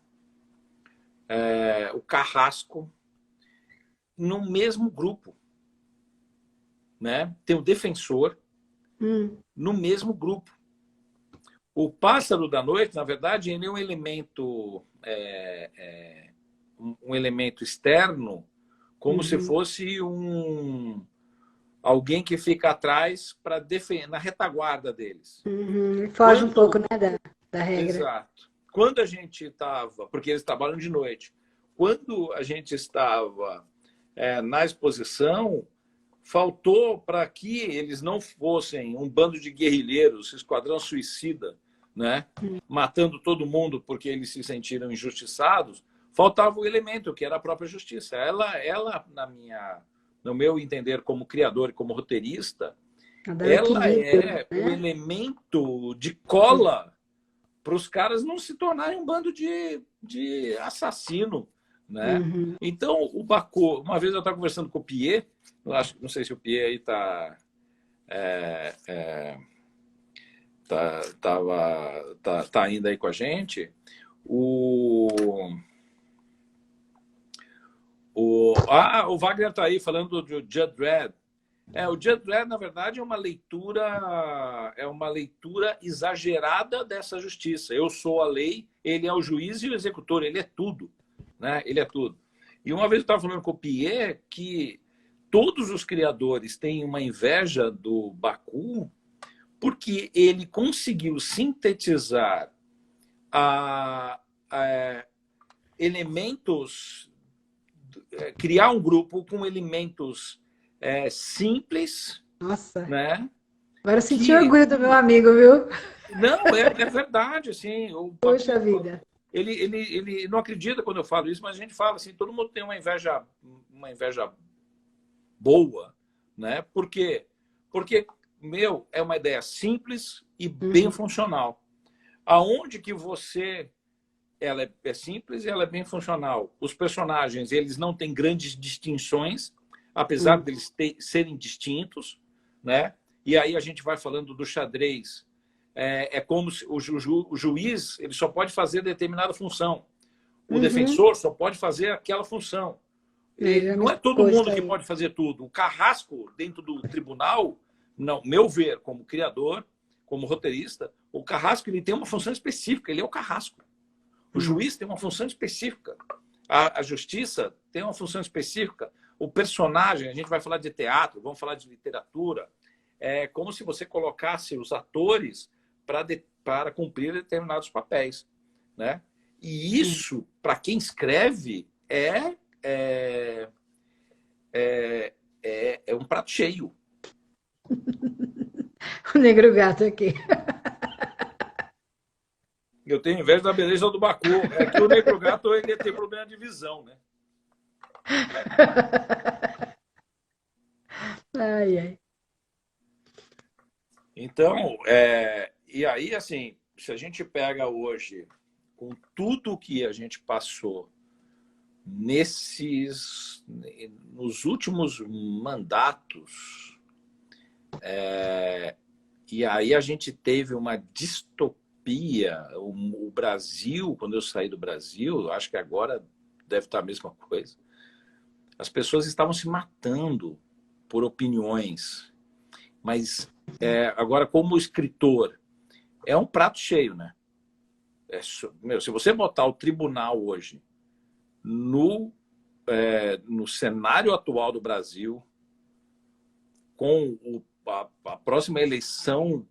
o carrasco, no mesmo grupo, né? Tem o defensor no mesmo grupo. O pássaro da noite, na verdade, ele é um elemento, um elemento externo, como se fosse alguém que fica atrás para defender, na retaguarda deles. Foge um pouco, né, da regra. Exato. Quando a gente estava, porque eles trabalham de noite, quando a gente estava na exposição, faltou para que eles não fossem um bando de guerrilheiros, esquadrão suicida, né? Matando todo mundo porque eles se sentiram injustiçados, faltava o elemento, que era a própria justiça. Ela no meu entender, como criador e como roteirista, ela é o elemento de cola para os caras não se tornarem um bando de assassino, né? Então, o Baku, uma vez eu estava conversando com o Pierre, não sei se o Pierre aí tá ainda aí com a gente. O Wagner está aí falando do Judge Dredd. O Judge Dredd, na verdade, é uma leitura exagerada dessa justiça. Eu sou a lei, ele é o juiz e o executor, ele é tudo, né? Ele é tudo. E uma vez eu estava falando com o Pierre que todos os criadores têm uma inveja do Baku porque ele conseguiu sintetizar elementos, criar um grupo com elementos simples. Nossa, né? Agora eu senti orgulho do meu amigo, viu? Não, é verdade, assim. Poxa vida. Ele não acredita quando eu falo isso, mas a gente fala assim, todo mundo tem uma inveja boa, né? Por quê? Porque, é uma ideia simples e bem funcional. Aonde que ela é simples e ela é bem funcional. Os personagens, eles não têm grandes distinções, apesar deles serem distintos, né? E aí a gente vai falando do xadrez. É como se o juiz ele só pode fazer determinada função. O defensor só pode fazer aquela função. Não é todo mundo que pode fazer tudo. O carrasco dentro do tribunal, não, meu ver, como criador, como roteirista, o carrasco ele tem uma função específica, ele é o carrasco. O juiz tem uma função específica. A justiça tem uma função específica. O personagem, a gente vai falar de teatro, vamos falar de literatura, é como se você colocasse os atores para cumprir determinados papéis, né? E isso, para quem escreve, é um prato cheio. O Negro Gato aqui. Eu tenho inveja da beleza do Baku. É que o Negro Gato ele tem problema de visão, né? Ai, ai. Então, e aí, assim, se a gente pega hoje, com tudo que a gente passou nos últimos mandatos, e aí a gente teve uma distopia. O Brasil, quando eu saí do Brasil, acho que agora deve estar a mesma coisa. As pessoas estavam se matando por opiniões. Mas agora, como escritor, é um prato cheio, né? Se você botar o tribunal hoje no cenário atual do Brasil, com a próxima eleição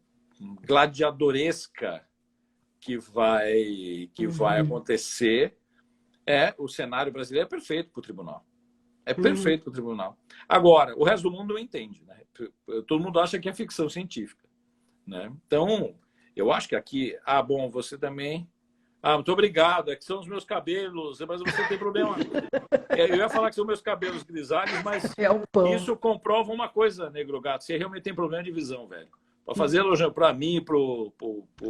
gladiadoresca que vai acontecer, o cenário brasileiro é perfeito para o tribunal. É perfeito para o tribunal. Agora, o resto do mundo não entende, né? Todo mundo acha que é ficção científica, né? Então, eu acho que aqui... bom, você também... muito obrigado, é que são os meus cabelos, mas você tem problema. Eu ia falar que são meus cabelos grisalhos, mas isso comprova uma coisa, Negro Gato. Você realmente tem problema de visão, velho. Para fazer elogio para mim e para o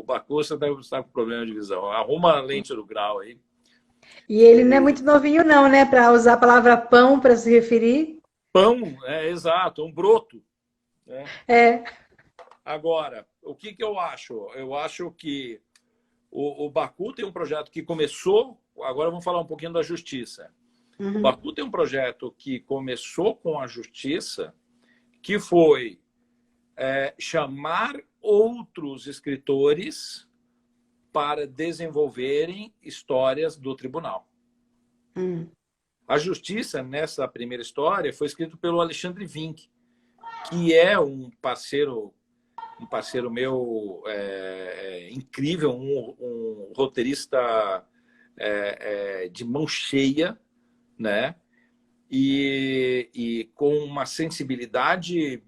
Bacu, você está com problema de visão. Arruma a lente do grau aí. E ele não é muito novinho, não, né? Para usar a palavra pão para se referir. Pão, exato, um broto. Né? Agora, o que eu acho? Eu acho que o Baku tem um projeto que começou... Agora vamos falar um pouquinho da justiça. O Baku tem um projeto que começou com a justiça, que foi chamar outros escritores para desenvolverem histórias do tribunal. A justiça, nessa primeira história, foi escrito pelo Alexandre Vink, que é um parceiro meu incrível, um roteirista de mão cheia, né? E com uma sensibilidade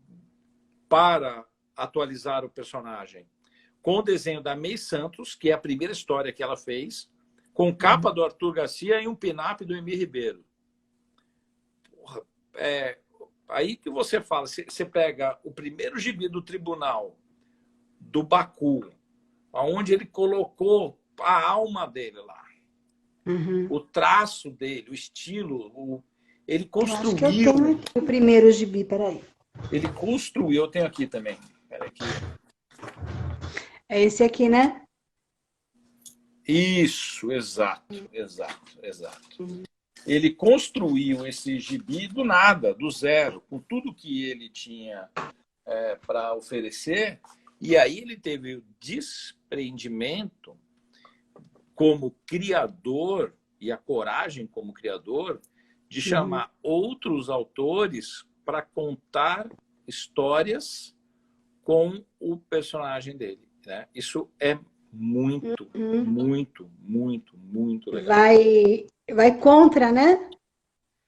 para atualizar o personagem. Com o desenho da May Santos, que é a primeira história que ela fez, com capa do Arthur Garcia e um pin-up do Emir Ribeiro. Porra, aí que você fala, você pega o primeiro gibi do tribunal, do Baku, onde ele colocou a alma dele lá, o traço dele, o estilo, ele construiu... Acho que eu tenho aqui o primeiro gibi, peraí. Ele construiu, eu tenho aqui também. Peraí, aqui. É esse aqui, né? Isso, exato. Ele construiu esse gibi do nada, do zero, com tudo que ele tinha para oferecer, e aí ele teve o desprendimento como criador e a coragem como criador de chamar outros autores para contar histórias com o personagem dele, né? Isso é muito, muito, muito, muito legal. Vai contra, né?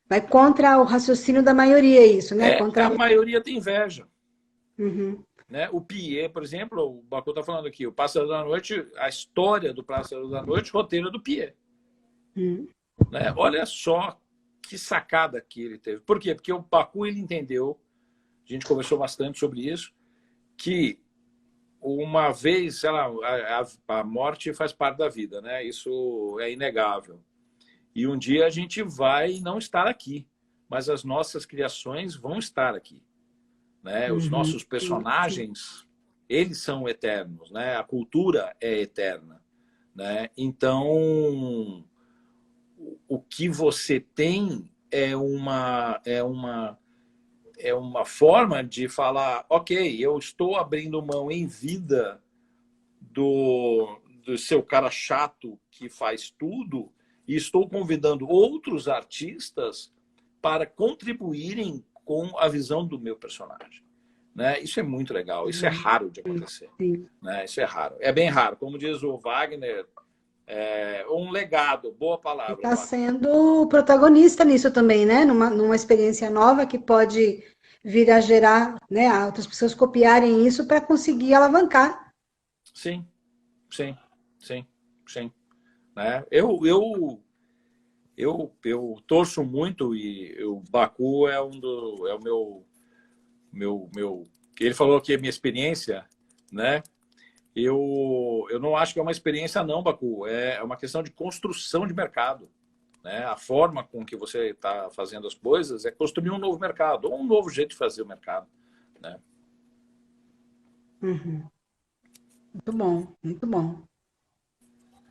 Vai contra o raciocínio da maioria, isso, né? A maioria tem inveja. Né? O Piet, por exemplo, o Bacu está falando aqui, o Pássaro da Noite, a história do Pássaro da Noite, roteiro do Piet. Né? Olha só que sacada que ele teve. Por quê? Porque o Bacu ele entendeu, a gente conversou bastante sobre isso, que uma vez a morte faz parte da vida, né? Isso é inegável. E um dia a gente vai não estar aqui, mas as nossas criações vão estar aqui. Né? Os nossos personagens, eles são eternos, né? A cultura é eterna, né? Então, o que você tem é uma forma de falar, ok, eu estou abrindo mão em vida do seu cara chato que faz tudo e estou convidando outros artistas para contribuírem com a visão do meu personagem. Né? Isso é muito legal, isso é raro de acontecer. Né? Isso é raro, é bem raro. Como diz o Wagner, um legado, boa E palavra, está Wagner. sendo protagonista nisso também, né? Numa experiência nova que pode vir a gerar, né, outras pessoas copiarem isso para conseguir alavancar. Sim, sim, sim, sim. Né? Eu torço muito e o Baku é o meu. Ele falou que a minha experiência, né? Eu não acho que é uma experiência não, Baku. É uma questão de construção de mercado. Né? A forma com que você está fazendo as coisas é construir um novo mercado, ou um novo jeito de fazer o mercado. Né? Uhum. Muito bom, muito bom.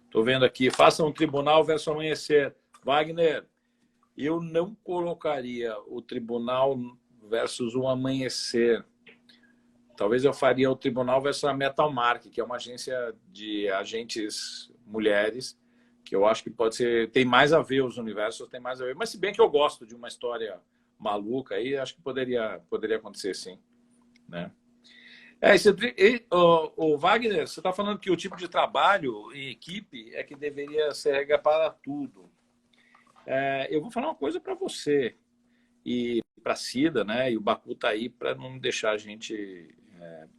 Estou vendo aqui, faça um tribunal versus amanhecer. Wagner, eu não colocaria o tribunal versus o amanhecer. Talvez eu faria o tribunal versus a Metalmark, que é uma agência de agentes mulheres, que eu acho que pode ser, tem mais a ver, os universos tem mais a ver. Mas se bem que eu gosto de uma história maluca aí, acho que poderia acontecer sim. Né? O Wagner, você está falando que o tipo de trabalho em equipe é que deveria ser regra para tudo. Eu vou falar uma coisa para você e para a Cida, né? E o Baku está aí para não deixar a gente,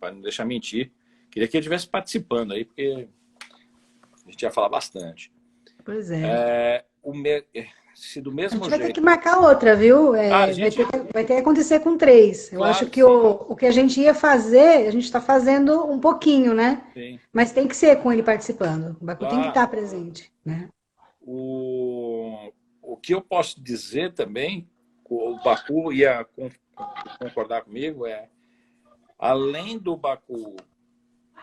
para não deixar mentir. Queria que ele estivesse participando aí, porque a gente ia falar bastante. Pois é. Se do A mesmo gente vai ter jeito. que marcar outra, viu? A Vai gente, vai ter que acontecer com três. Eu acho claro que que sim, o que a gente ia fazer, a gente está fazendo um pouquinho, né? sim, Mas tem que ser com ele participando. O Baku tem que claro. estar presente, né? O que eu posso dizer também, o Baku ia concordar comigo, além do Baku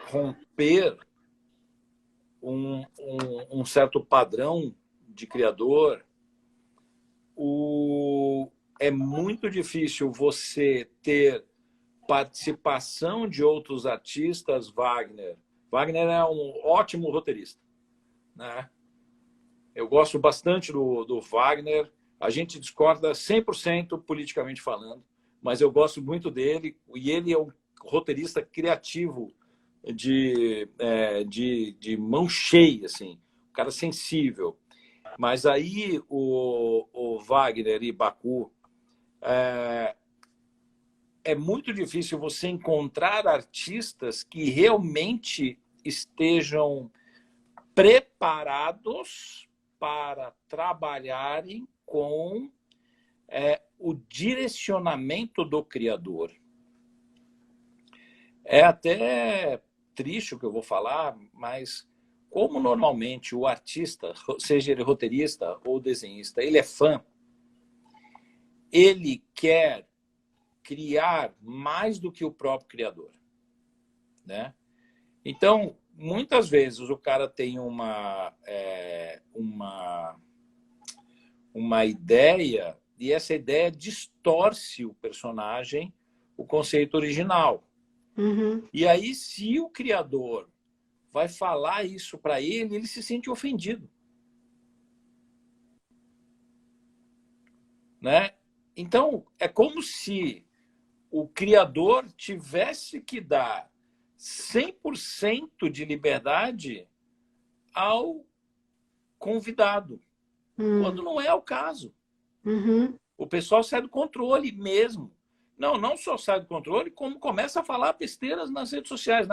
romper um certo padrão de criador, é muito difícil você ter participação de outros artistas, Wagner. Wagner é um ótimo roteirista. Né? Eu gosto bastante do Wagner. A gente discorda 100% politicamente falando, mas eu gosto muito dele. E ele é um roteirista criativo de mão cheia, assim, um cara sensível. Mas aí o Wagner e Baku é muito difícil você encontrar artistas que realmente estejam preparados para trabalharem com o direcionamento do criador. É até triste o que eu vou falar, mas como normalmente o artista, seja ele roteirista ou desenhista, ele é fã, ele quer criar mais do que o próprio criador. Né? Então, muitas vezes o cara tem uma ideia e essa ideia distorce o personagem, o conceito original. Uhum. E aí, se o criador vai falar isso para ele, ele se sente ofendido. Né? Então, é como se o criador tivesse que dar 100% de liberdade ao convidado, quando não é o caso. Uhum. O pessoal sai do controle mesmo. Não só sai do controle, como começa a falar besteiras nas redes sociais.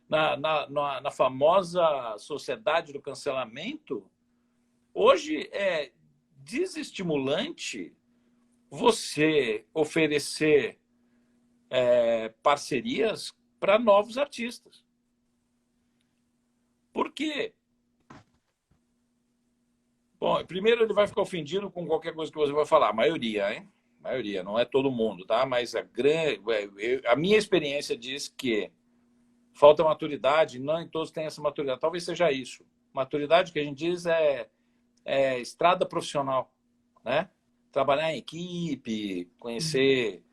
Na famosa sociedade do cancelamento, hoje é desestimulante você oferecer parcerias para novos artistas. Por quê? Bom, primeiro ele vai ficar ofendido com qualquer coisa que você vai falar. A maioria, hein? A maioria, não é todo mundo, tá? Mas a minha experiência diz que falta maturidade, não em todos têm essa maturidade. Talvez seja isso. Maturidade que a gente diz é estrada profissional, né? Trabalhar em equipe, conhecer.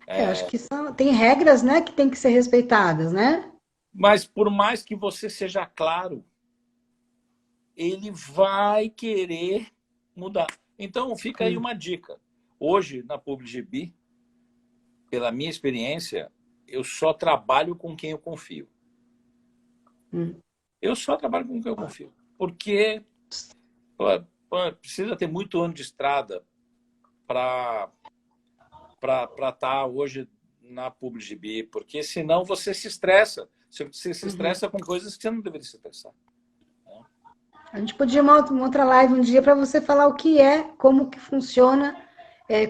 Eu acho que tem regras, né, que tem que ser respeitadas, né? Mas por mais que você seja claro, ele vai querer mudar. Então, fica aí uma dica. Hoje, na PubliGB, pela minha experiência, eu só trabalho com quem eu confio. Eu só trabalho com quem eu confio. porque precisa ter muito ano de estrada para estar hoje na PubliGB, porque senão você se estressa. Você se estressa com coisas que você não deveria se estressar. A gente podia uma outra live um dia para você falar o que é, como que funciona,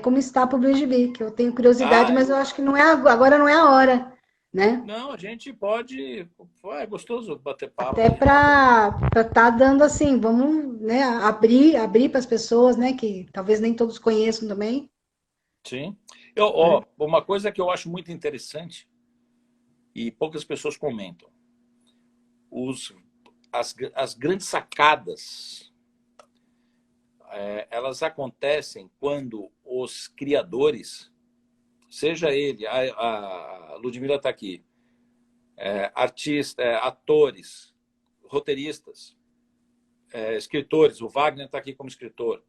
como está a PubliGB, que eu tenho curiosidade, mas eu acho que não é agora não é a hora, né? Não, a gente pode... É gostoso bater papo. Até para estar dando assim, vamos, né, abrir para as pessoas, né, que talvez nem todos conheçam também. Sim. Uma coisa que eu acho muito interessante e poucas pessoas comentam. As grandes sacadas, elas acontecem quando os criadores, seja ele, a Ludmila está aqui, artistas, atores, roteiristas, escritores, o Wagner está aqui como escritor,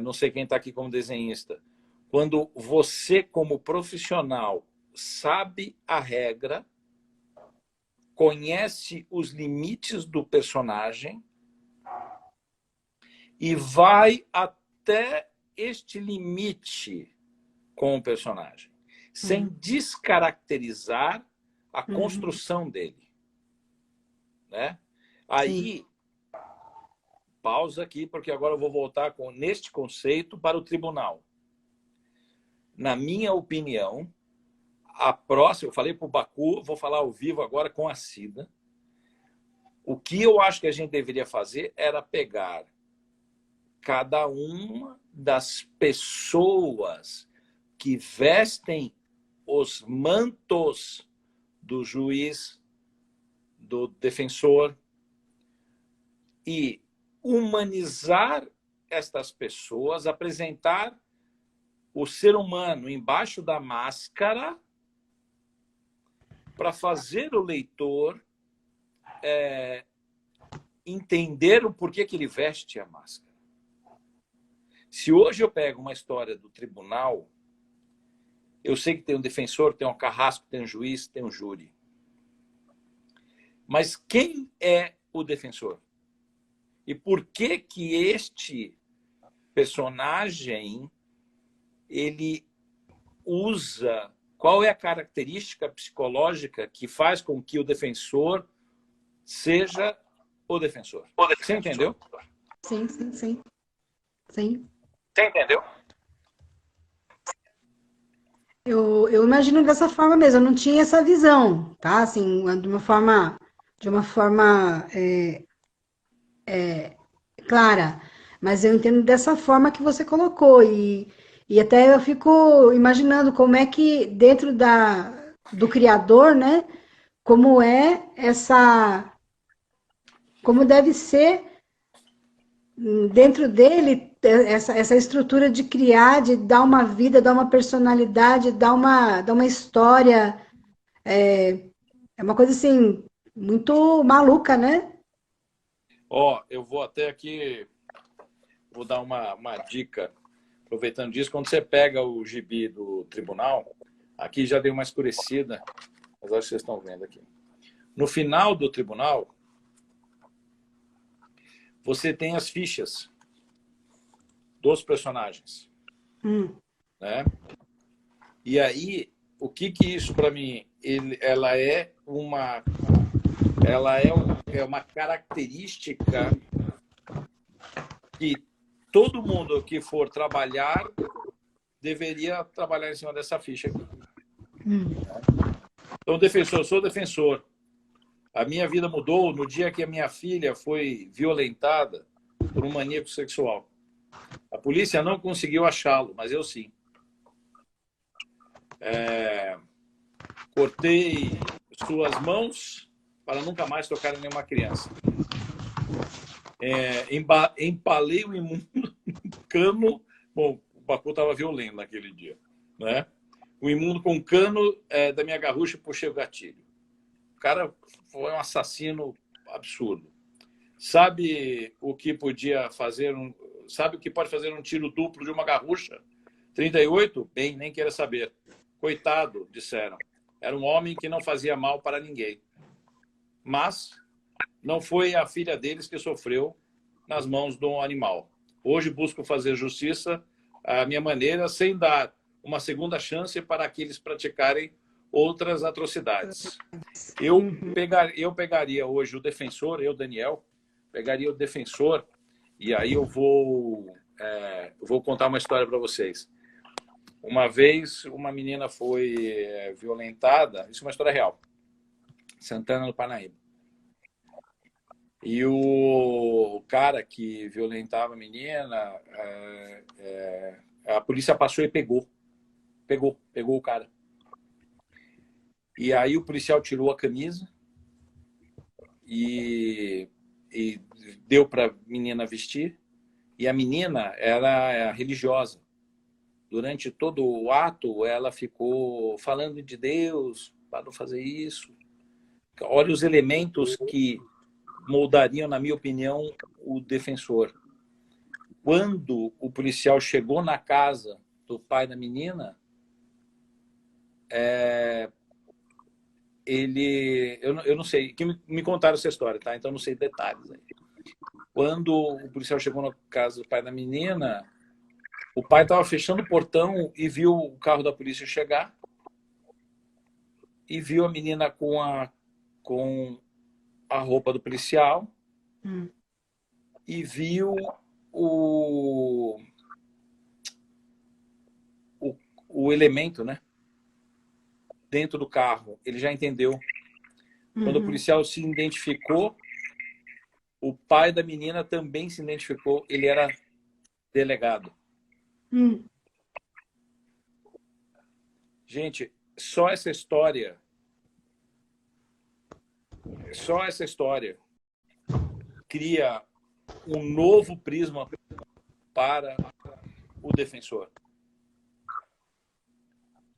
não sei quem está aqui como desenhista. Quando você, como profissional, sabe a regra, conhece os limites do personagem e vai até este limite com o personagem, sem descaracterizar a construção dele. Né? Aí, pausa aqui, porque agora eu vou voltar neste conceito para o tribunal. Na minha opinião, a próxima, eu falei para o Baku, vou falar ao vivo agora com a Cida. O que eu acho que a gente deveria fazer era pegar cada uma das pessoas que vestem os mantos do juiz, do defensor, e humanizar estas pessoas, apresentar o ser humano embaixo da máscara para fazer o leitor entender o porquê que ele veste a máscara. Se hoje eu pego uma história do tribunal, eu sei que tem um defensor, tem um carrasco, tem um juiz, tem um júri. Mas quem é o defensor? E por que que este personagem ele usa... Qual é a característica psicológica que faz com que o defensor seja o defensor? Você entendeu? Sim. Você entendeu? Eu imagino dessa forma mesmo, eu não tinha essa visão, tá? Assim, de uma forma clara, mas eu entendo dessa forma que você colocou e até eu fico imaginando como é que dentro do criador, né? Como é como deve ser dentro dele essa estrutura de criar, de dar uma vida, dar uma personalidade, dar uma história. É uma coisa assim, muito maluca, né? Eu vou até aqui, vou dar uma dica, aproveitando disso, quando você pega o gibi do tribunal, aqui já deu uma escurecida, mas acho que vocês estão vendo aqui. No final do tribunal, você tem as fichas dos personagens. Né? E aí, o que isso para mim? Ela é uma característica que todo mundo que for trabalhar deveria trabalhar em cima dessa ficha aqui. Então, defensor, eu sou defensor. A minha vida mudou no dia que a minha filha foi violentada por um maníaco sexual. A polícia não conseguiu achá-lo, mas eu sim. Cortei suas mãos para nunca mais tocar em nenhuma criança. Empalei o imundo no cano. Bom, o Baku estava violento naquele dia. Né? O imundo com cano da minha garrucha e puxei o gatilho. O cara foi um assassino absurdo. Sabe o que podia fazer sabe o que pode fazer um tiro duplo de uma garrucha? 38? Bem, nem queira saber. Coitado, disseram. Era um homem que não fazia mal para ninguém. Mas não foi a filha deles que sofreu nas mãos do animal. Hoje busco fazer justiça à minha maneira, sem dar uma segunda chance para aqueles praticarem outras atrocidades. Eu pegaria hoje o defensor, eu, Daniel, pegaria o defensor, e aí eu vou contar uma história para vocês. Uma vez, uma menina foi violentada, isso é uma história real, Santana, no Parnaíba. E o cara que violentava a menina, a polícia passou e pegou o cara. E aí o policial tirou a camisa e deu para a menina vestir. E a menina era religiosa. Durante todo o ato, ela ficou falando de Deus, para não fazer isso. Olha os elementos que moldariam, na minha opinião, o defensor. Quando o policial chegou na casa do pai da menina, eu não sei, que me contaram essa história, tá? Então não sei detalhes aí. Quando o policial chegou na casa do pai da menina, o pai estava fechando o portão e viu o carro da polícia chegar e viu a menina com a roupa do policial e viu o elemento, né, dentro do carro. Ele já entendeu. Quando o policial se identificou, o pai da menina também se identificou. Ele era delegado. Gente, só essa história cria um novo prisma para o defensor,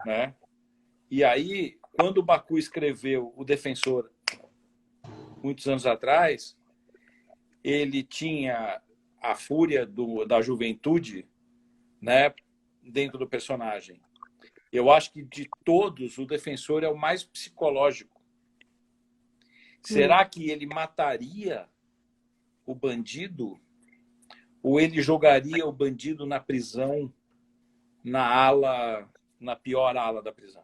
né? E aí, quando o Baku escreveu O Defensor, muitos anos atrás, ele tinha a fúria da juventude, né, dentro do personagem. Eu acho que de todos, o defensor é o mais psicológico. Será que ele mataria o bandido? Ou ele jogaria o bandido na prisão, na pior ala da prisão?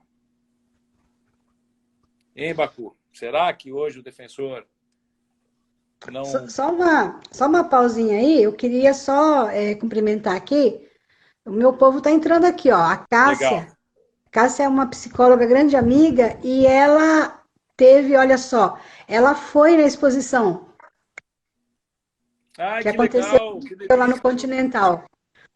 Hein, Baku? Será que hoje o defensor não... Só uma pausinha aí, eu queria só cumprimentar aqui. O meu povo está entrando aqui, ó. A Cássia. Legal. Cássia é uma psicóloga, grande amiga, e ela teve, olha só, ela foi na exposição Ai, que que aconteceu legal, que lá no delícia. Continental.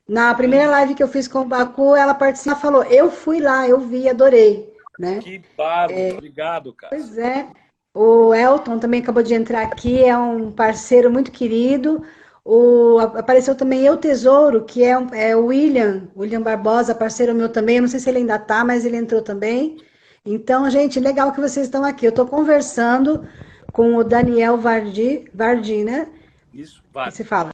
Na primeira live que eu fiz com o Baku, ela participou, ela falou, eu fui lá, eu vi, adorei, né? Que bárbaro. Obrigado, Cássio. Pois é. O Elton também acabou de entrar aqui, é um parceiro muito querido. Apareceu também Eu Tesouro, que é o William Barbosa, parceiro meu também. Eu não sei se ele ainda está, mas ele entrou também. Então, gente, legal que vocês estão aqui. Eu estou conversando com o Daniel Vardi, né? Isso, Que vai. se fala.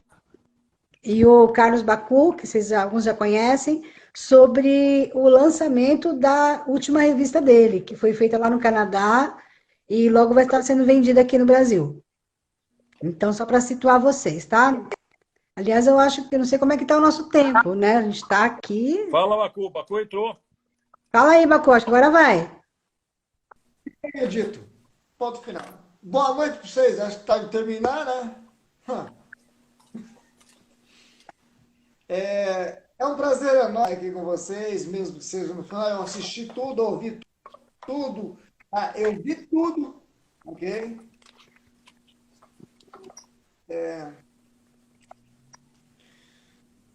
E o Carlos Bacu, que alguns já conhecem, sobre o lançamento da última revista dele, que foi feita lá no Canadá e logo vai estar sendo vendida aqui no Brasil. Então, só para situar vocês, tá? Aliás, eu acho que eu não sei como é que está o nosso tempo, né? A gente está aqui. Fala, Baku. Baku entrou. Fala aí, Bacu, acho que agora vai. Acredito. Ponto final. Boa noite para vocês. Acho que está de terminar, né? É um prazer enorme aqui com vocês, mesmo que seja no final. Eu assisti tudo, ouvi tudo. Eu vi tudo, ok?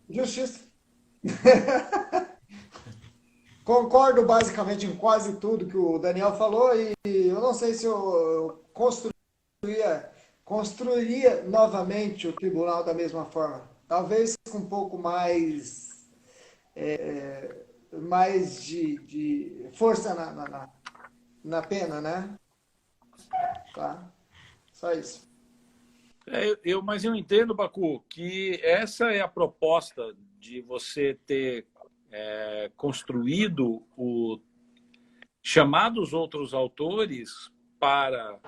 Justiça. Concordo basicamente em quase tudo que o Daniel falou e eu não sei se eu construiria novamente o tribunal da mesma forma. Talvez com um pouco mais de força na pena, né? Tá? Só isso. Mas eu entendo, Baku, que essa é a proposta de você ter construído chamado os outros autores para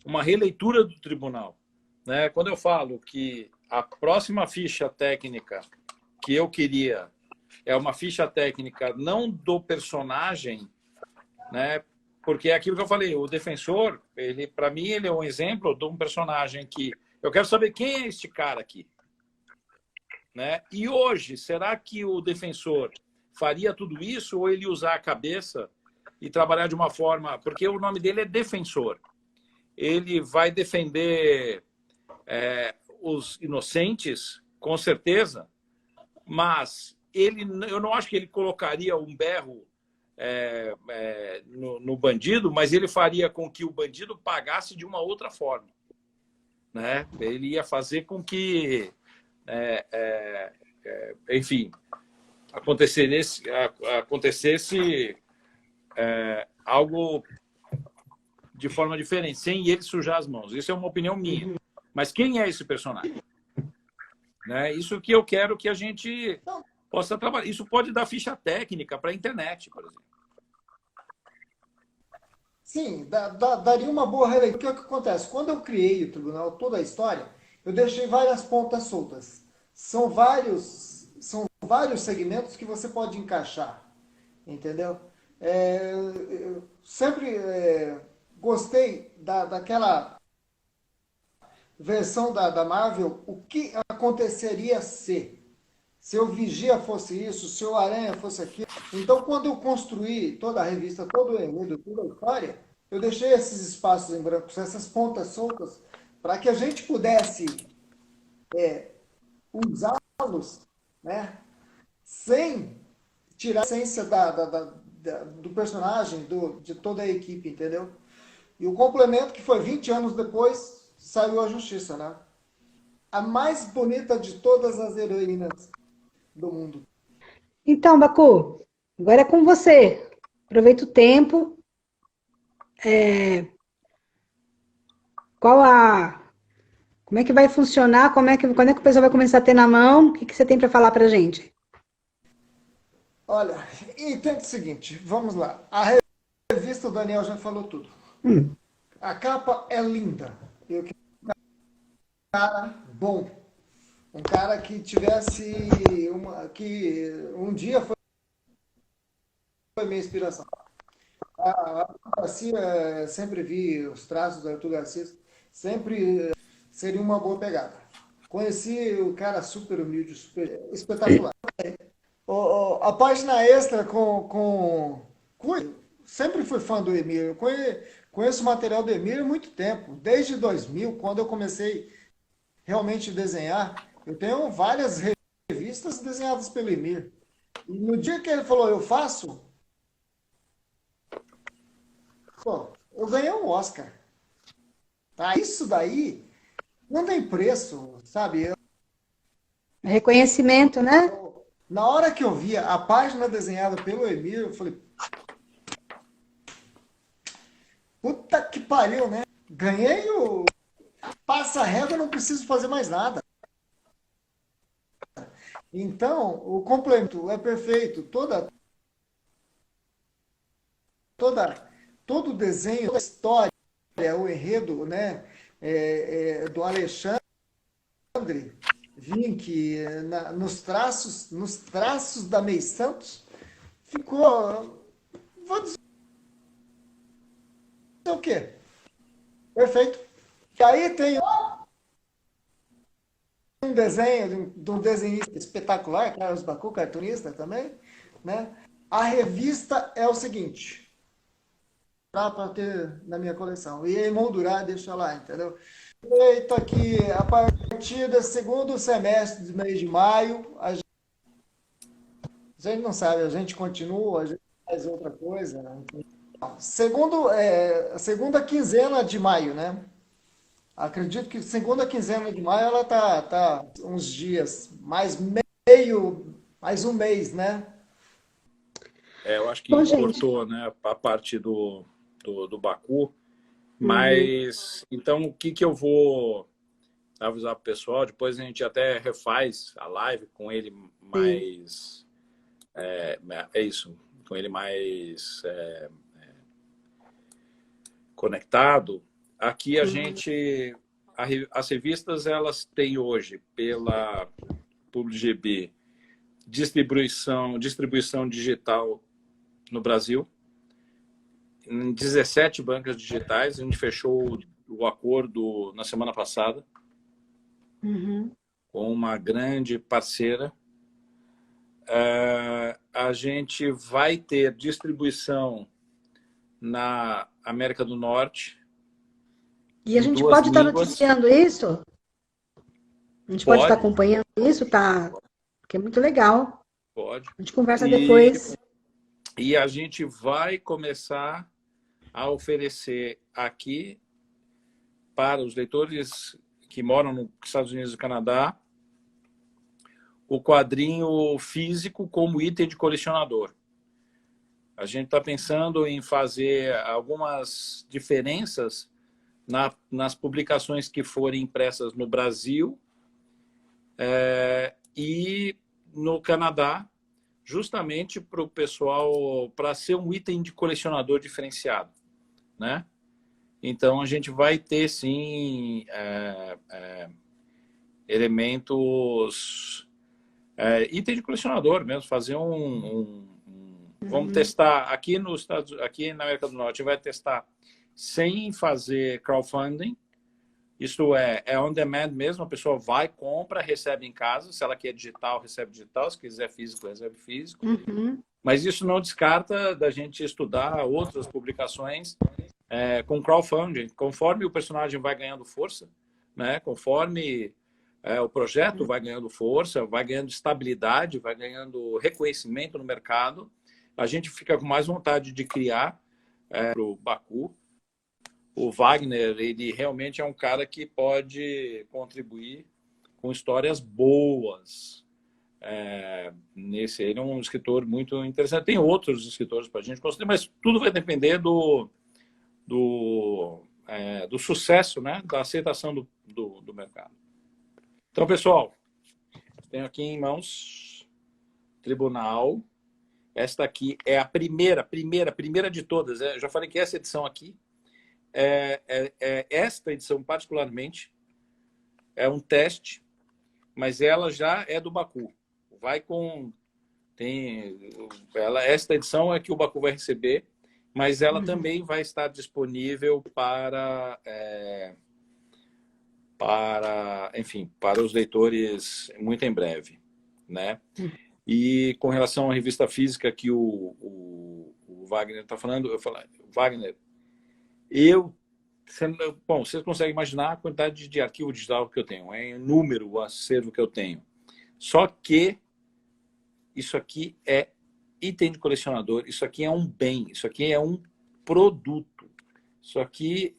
uma releitura do tribunal, né? Quando eu falo que a próxima ficha técnica que eu queria é uma ficha técnica não do personagem, né? Porque é aquilo que eu falei, o defensor, ele, para mim, ele é um exemplo de um personagem que eu quero saber quem é este cara aqui, né? E hoje, será que o defensor faria tudo isso ou ele usar a cabeça e trabalhar de uma forma... Porque o nome dele é defensor. Ele vai defender os inocentes, com certeza, mas eu não acho que ele colocaria um berro no bandido, mas ele faria com que o bandido pagasse de uma outra forma, né? Ele ia fazer com que, enfim, acontecesse algo de forma diferente, sem ele sujar as mãos. Isso é uma opinião minha. Mas quem é esse personagem? Né? Isso que eu quero que a gente possa trabalhar. Isso pode dar ficha técnica para a internet, por exemplo. Sim, daria uma boa releitura. O que acontece? Quando eu criei o tribunal, toda a história, eu deixei várias pontas soltas. São vários segmentos que você pode encaixar, entendeu? Eu sempre gostei daquela versão da Marvel, o que aconteceria se o Vigia fosse isso, se o Aranha fosse aquilo. Então, quando eu construí toda a revista, todo o enredo, toda a história, eu deixei esses espaços em branco, essas pontas soltas, para que a gente pudesse usá-los, né, sem tirar a essência do personagem, de toda a equipe, entendeu? E o complemento, que foi 20 anos depois, saiu a Justiça, né? A mais bonita de todas as heroínas do mundo. Então, Bacu, agora é com você. Aproveita o tempo. Como é que vai funcionar? Quando é que o pessoal vai começar a ter na mão? O que você tem para falar para a gente? Olha, entende o seguinte, vamos lá. A revista, o Daniel já falou tudo. A capa é linda. Eu quero um cara bom. Um cara que tivesse que um dia foi minha inspiração. A Arthur Garcia, sempre vi os traços do Arthur Garcia, sempre seria uma boa pegada. Conheci o cara super humilde, super espetacular. A página extra sempre fui fã do Emílio. Conheço o material do Emílio há muito tempo. Desde 2000, quando eu comecei realmente a desenhar, eu tenho várias revistas desenhadas pelo Emílio. E no dia que ele falou, eu faço, pô, eu ganhei um Oscar. Tá? Isso daí não tem preço, sabe? Reconhecimento, né? Na hora que eu via a página desenhada pelo Emílio, eu falei, puta que pariu, né? Ganhei o passa-régua, não preciso fazer mais nada. Então, o complemento é perfeito. Todo o desenho, toda a história, o enredo, né, do Alexandre Vinck, nos traços da May Santos, ficou, vou dizer o quê? Perfeito. E aí tem um desenho de um desenhista espetacular, Carlos Bacu, cartunista também, né? A revista é o seguinte, para ter na minha coleção. E emoldurar, deixa lá, entendeu? Feito aqui, a partir do segundo semestre do mês de maio, a gente não sabe, a gente continua, a gente faz outra coisa. Né? Segunda quinzena de maio, né? Acredito que segunda quinzena de maio ela tá uns dias, mais um mês, né? Eu acho que Bom, gente. cortou, né, a parte do Baku. Mas, então, o que eu vou avisar para o pessoal? Depois a gente até refaz a live com ele mais... É isso, com ele mais conectado. aqui a gente... As revistas, elas têm hoje, pela PubGB, distribuição digital no Brasil, em 17 bancas digitais. A gente fechou o acordo na semana passada com uma grande parceira. A gente vai ter distribuição na América do Norte. E a gente pode estar noticiando isso? A gente pode estar acompanhando isso, tá? Porque é muito legal. Pode. A gente conversa depois. E a gente vai começar a oferecer aqui para os leitores que moram nos Estados Unidos e Canadá o quadrinho físico como item de colecionador. A gente está pensando em fazer algumas diferenças nas publicações que forem impressas no Brasil e no Canadá, justamente para o pessoal, para ser um item de colecionador diferenciado, né? Então, a gente vai ter, sim, elementos... item de colecionador mesmo, fazer vamos testar aqui aqui na América do Norte, vai testar sem fazer crowdfunding. Isso é on demand mesmo, a pessoa vai, compra, recebe em casa. Se ela quer digital, recebe digital. Se quiser físico, recebe físico. Mas isso não descarta da gente estudar outras publicações com crowdfunding. Conforme o personagem vai ganhando força, né? Conforme o projeto vai ganhando força, vai ganhando estabilidade, vai ganhando reconhecimento no mercado, a gente fica com mais vontade de criar para o Baku. O Wagner, ele realmente é um cara que pode contribuir com histórias boas. Ele é um escritor muito interessante. Tem outros escritores para a gente considerar, mas tudo vai depender do sucesso, né? Da aceitação do mercado. Então, pessoal, tenho aqui em mãos Tribunal. Esta aqui é a primeira de todas. Eu já falei que essa edição aqui, esta edição particularmente, é um teste, mas ela já é do Baku. Esta edição é que o Baku vai receber, mas ela também vai estar disponível para os leitores muito em breve, né? E com relação à revista física que o Wagner está falando, eu falo, Wagner, vocês conseguem imaginar a quantidade de arquivo digital que eu tenho, em número, o acervo que eu tenho. Só que isso aqui é item de colecionador, isso aqui é um bem, isso aqui é um produto. Isso aqui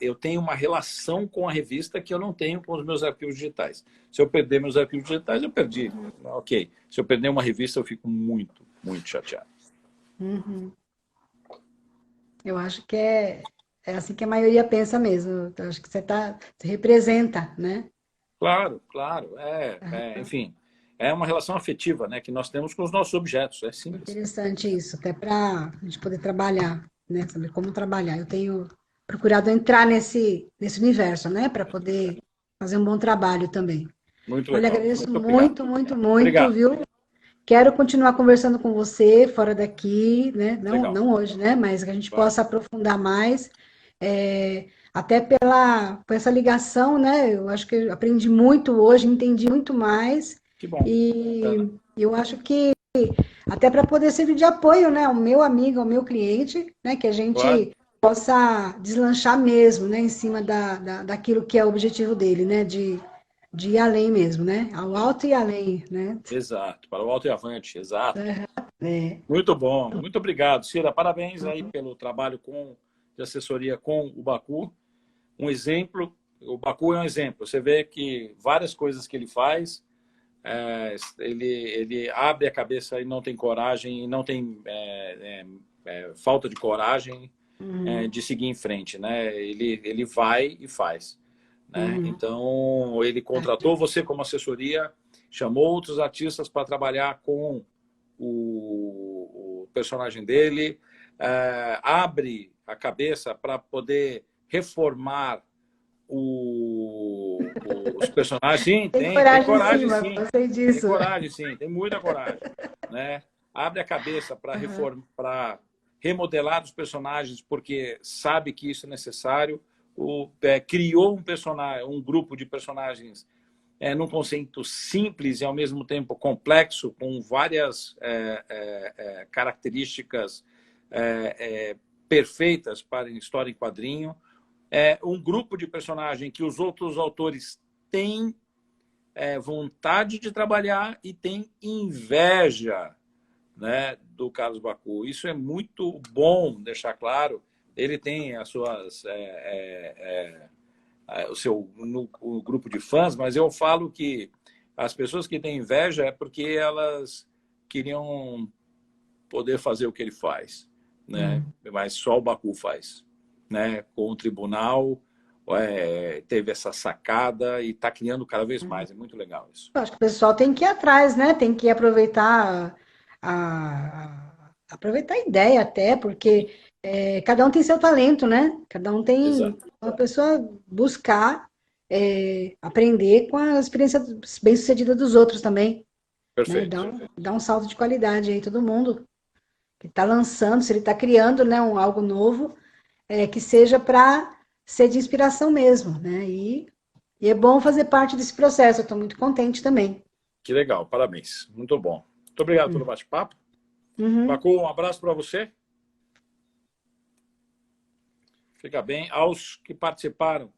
eu tenho uma relação com a revista que eu não tenho com os meus arquivos digitais. Se eu perder meus arquivos digitais, eu perdi. Ok. Se eu perder uma revista, eu fico muito, muito chateado. Eu acho que é assim que a maioria pensa mesmo. Eu acho que você representa, né? Claro. Enfim, é uma relação afetiva, né, que nós temos com os nossos objetos. É simples. Interessante isso, até para a gente poder trabalhar, né? Saber como trabalhar. Eu tenho procurado entrar nesse universo, né? Para poder fazer um bom trabalho também. Muito legal. Olha, agradeço muito, muito, viu? Quero continuar conversando com você fora daqui, né? Não hoje, né? Mas que a gente possa aprofundar mais. Até por essa ligação, né? Eu acho que eu aprendi muito hoje, entendi muito mais. Que bom. E eu acho que até para poder servir de apoio, né? Ao meu amigo, ao meu cliente, né? Que a gente possa deslanchar mesmo, né? Em cima daquilo que é o objetivo dele, né? De ir além mesmo, né? Ao alto e além, né? Exato, para o alto e avante, exato. Muito bom, muito obrigado, Cira. Parabéns aí pelo trabalho de assessoria com o Baku. Um exemplo, o Baku é um exemplo. Você vê que várias coisas que ele faz, ele abre a cabeça e não tem coragem, e não tem falta de coragem de seguir em frente, né? Ele vai e faz. Né? Então, ele contratou você como assessoria, chamou outros artistas para trabalhar com o personagem dele, abre a cabeça para poder reformar os personagens. Sim, tem coragem, sim. Eu sei disso. Tem coragem, sim. Tem muita coragem. Né? Abre a cabeça para remodelar os personagens, porque sabe que isso é necessário. Criou um grupo de personagens num conceito simples e, ao mesmo tempo, complexo, com várias características perfeitas para história em quadrinho. Um grupo de personagem que os outros autores têm vontade de trabalhar e têm inveja, né, do Carlos Bacco. Isso é muito bom deixar claro. Ele tem as suas o grupo de fãs, mas eu falo que as pessoas que têm inveja é porque elas queriam poder fazer o que ele faz, né? Mas só o Bacco faz, né? Com o tribunal teve essa sacada e está criando cada vez mais. É muito legal isso. Eu acho que o pessoal tem que ir atrás, né? Tem que aproveitar aproveitar a ideia até, porque cada um tem seu talento, né? Cada um tem uma pessoa buscar aprender com a experiência bem-sucedida dos outros também. Perfeito. Né? Dá um salto de qualidade aí, todo mundo que está lançando, se ele está criando, né, algo novo, que seja para ser de inspiração mesmo, né? E é bom fazer parte desse processo, eu estou muito contente também. Que legal, parabéns. Muito bom. Muito obrigado pelo bate-papo. Bacco, um abraço para você. Fica bem. Aos que participaram,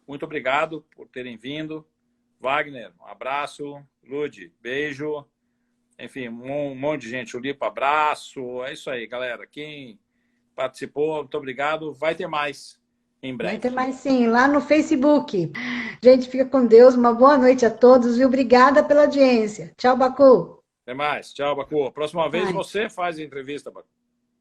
muito obrigado por terem vindo. Wagner, um abraço. Lud, beijo. Enfim, um monte de gente. O Lipo, abraço. É isso aí, galera. Quem participou, muito obrigado. Vai ter mais em breve. Vai ter mais sim, lá no Facebook. Gente, fica com Deus. Uma boa noite a todos e obrigada pela audiência. Tchau, Bacco. Até mais. Tchau, Bacco. Próxima vez você faz a entrevista, Bacco.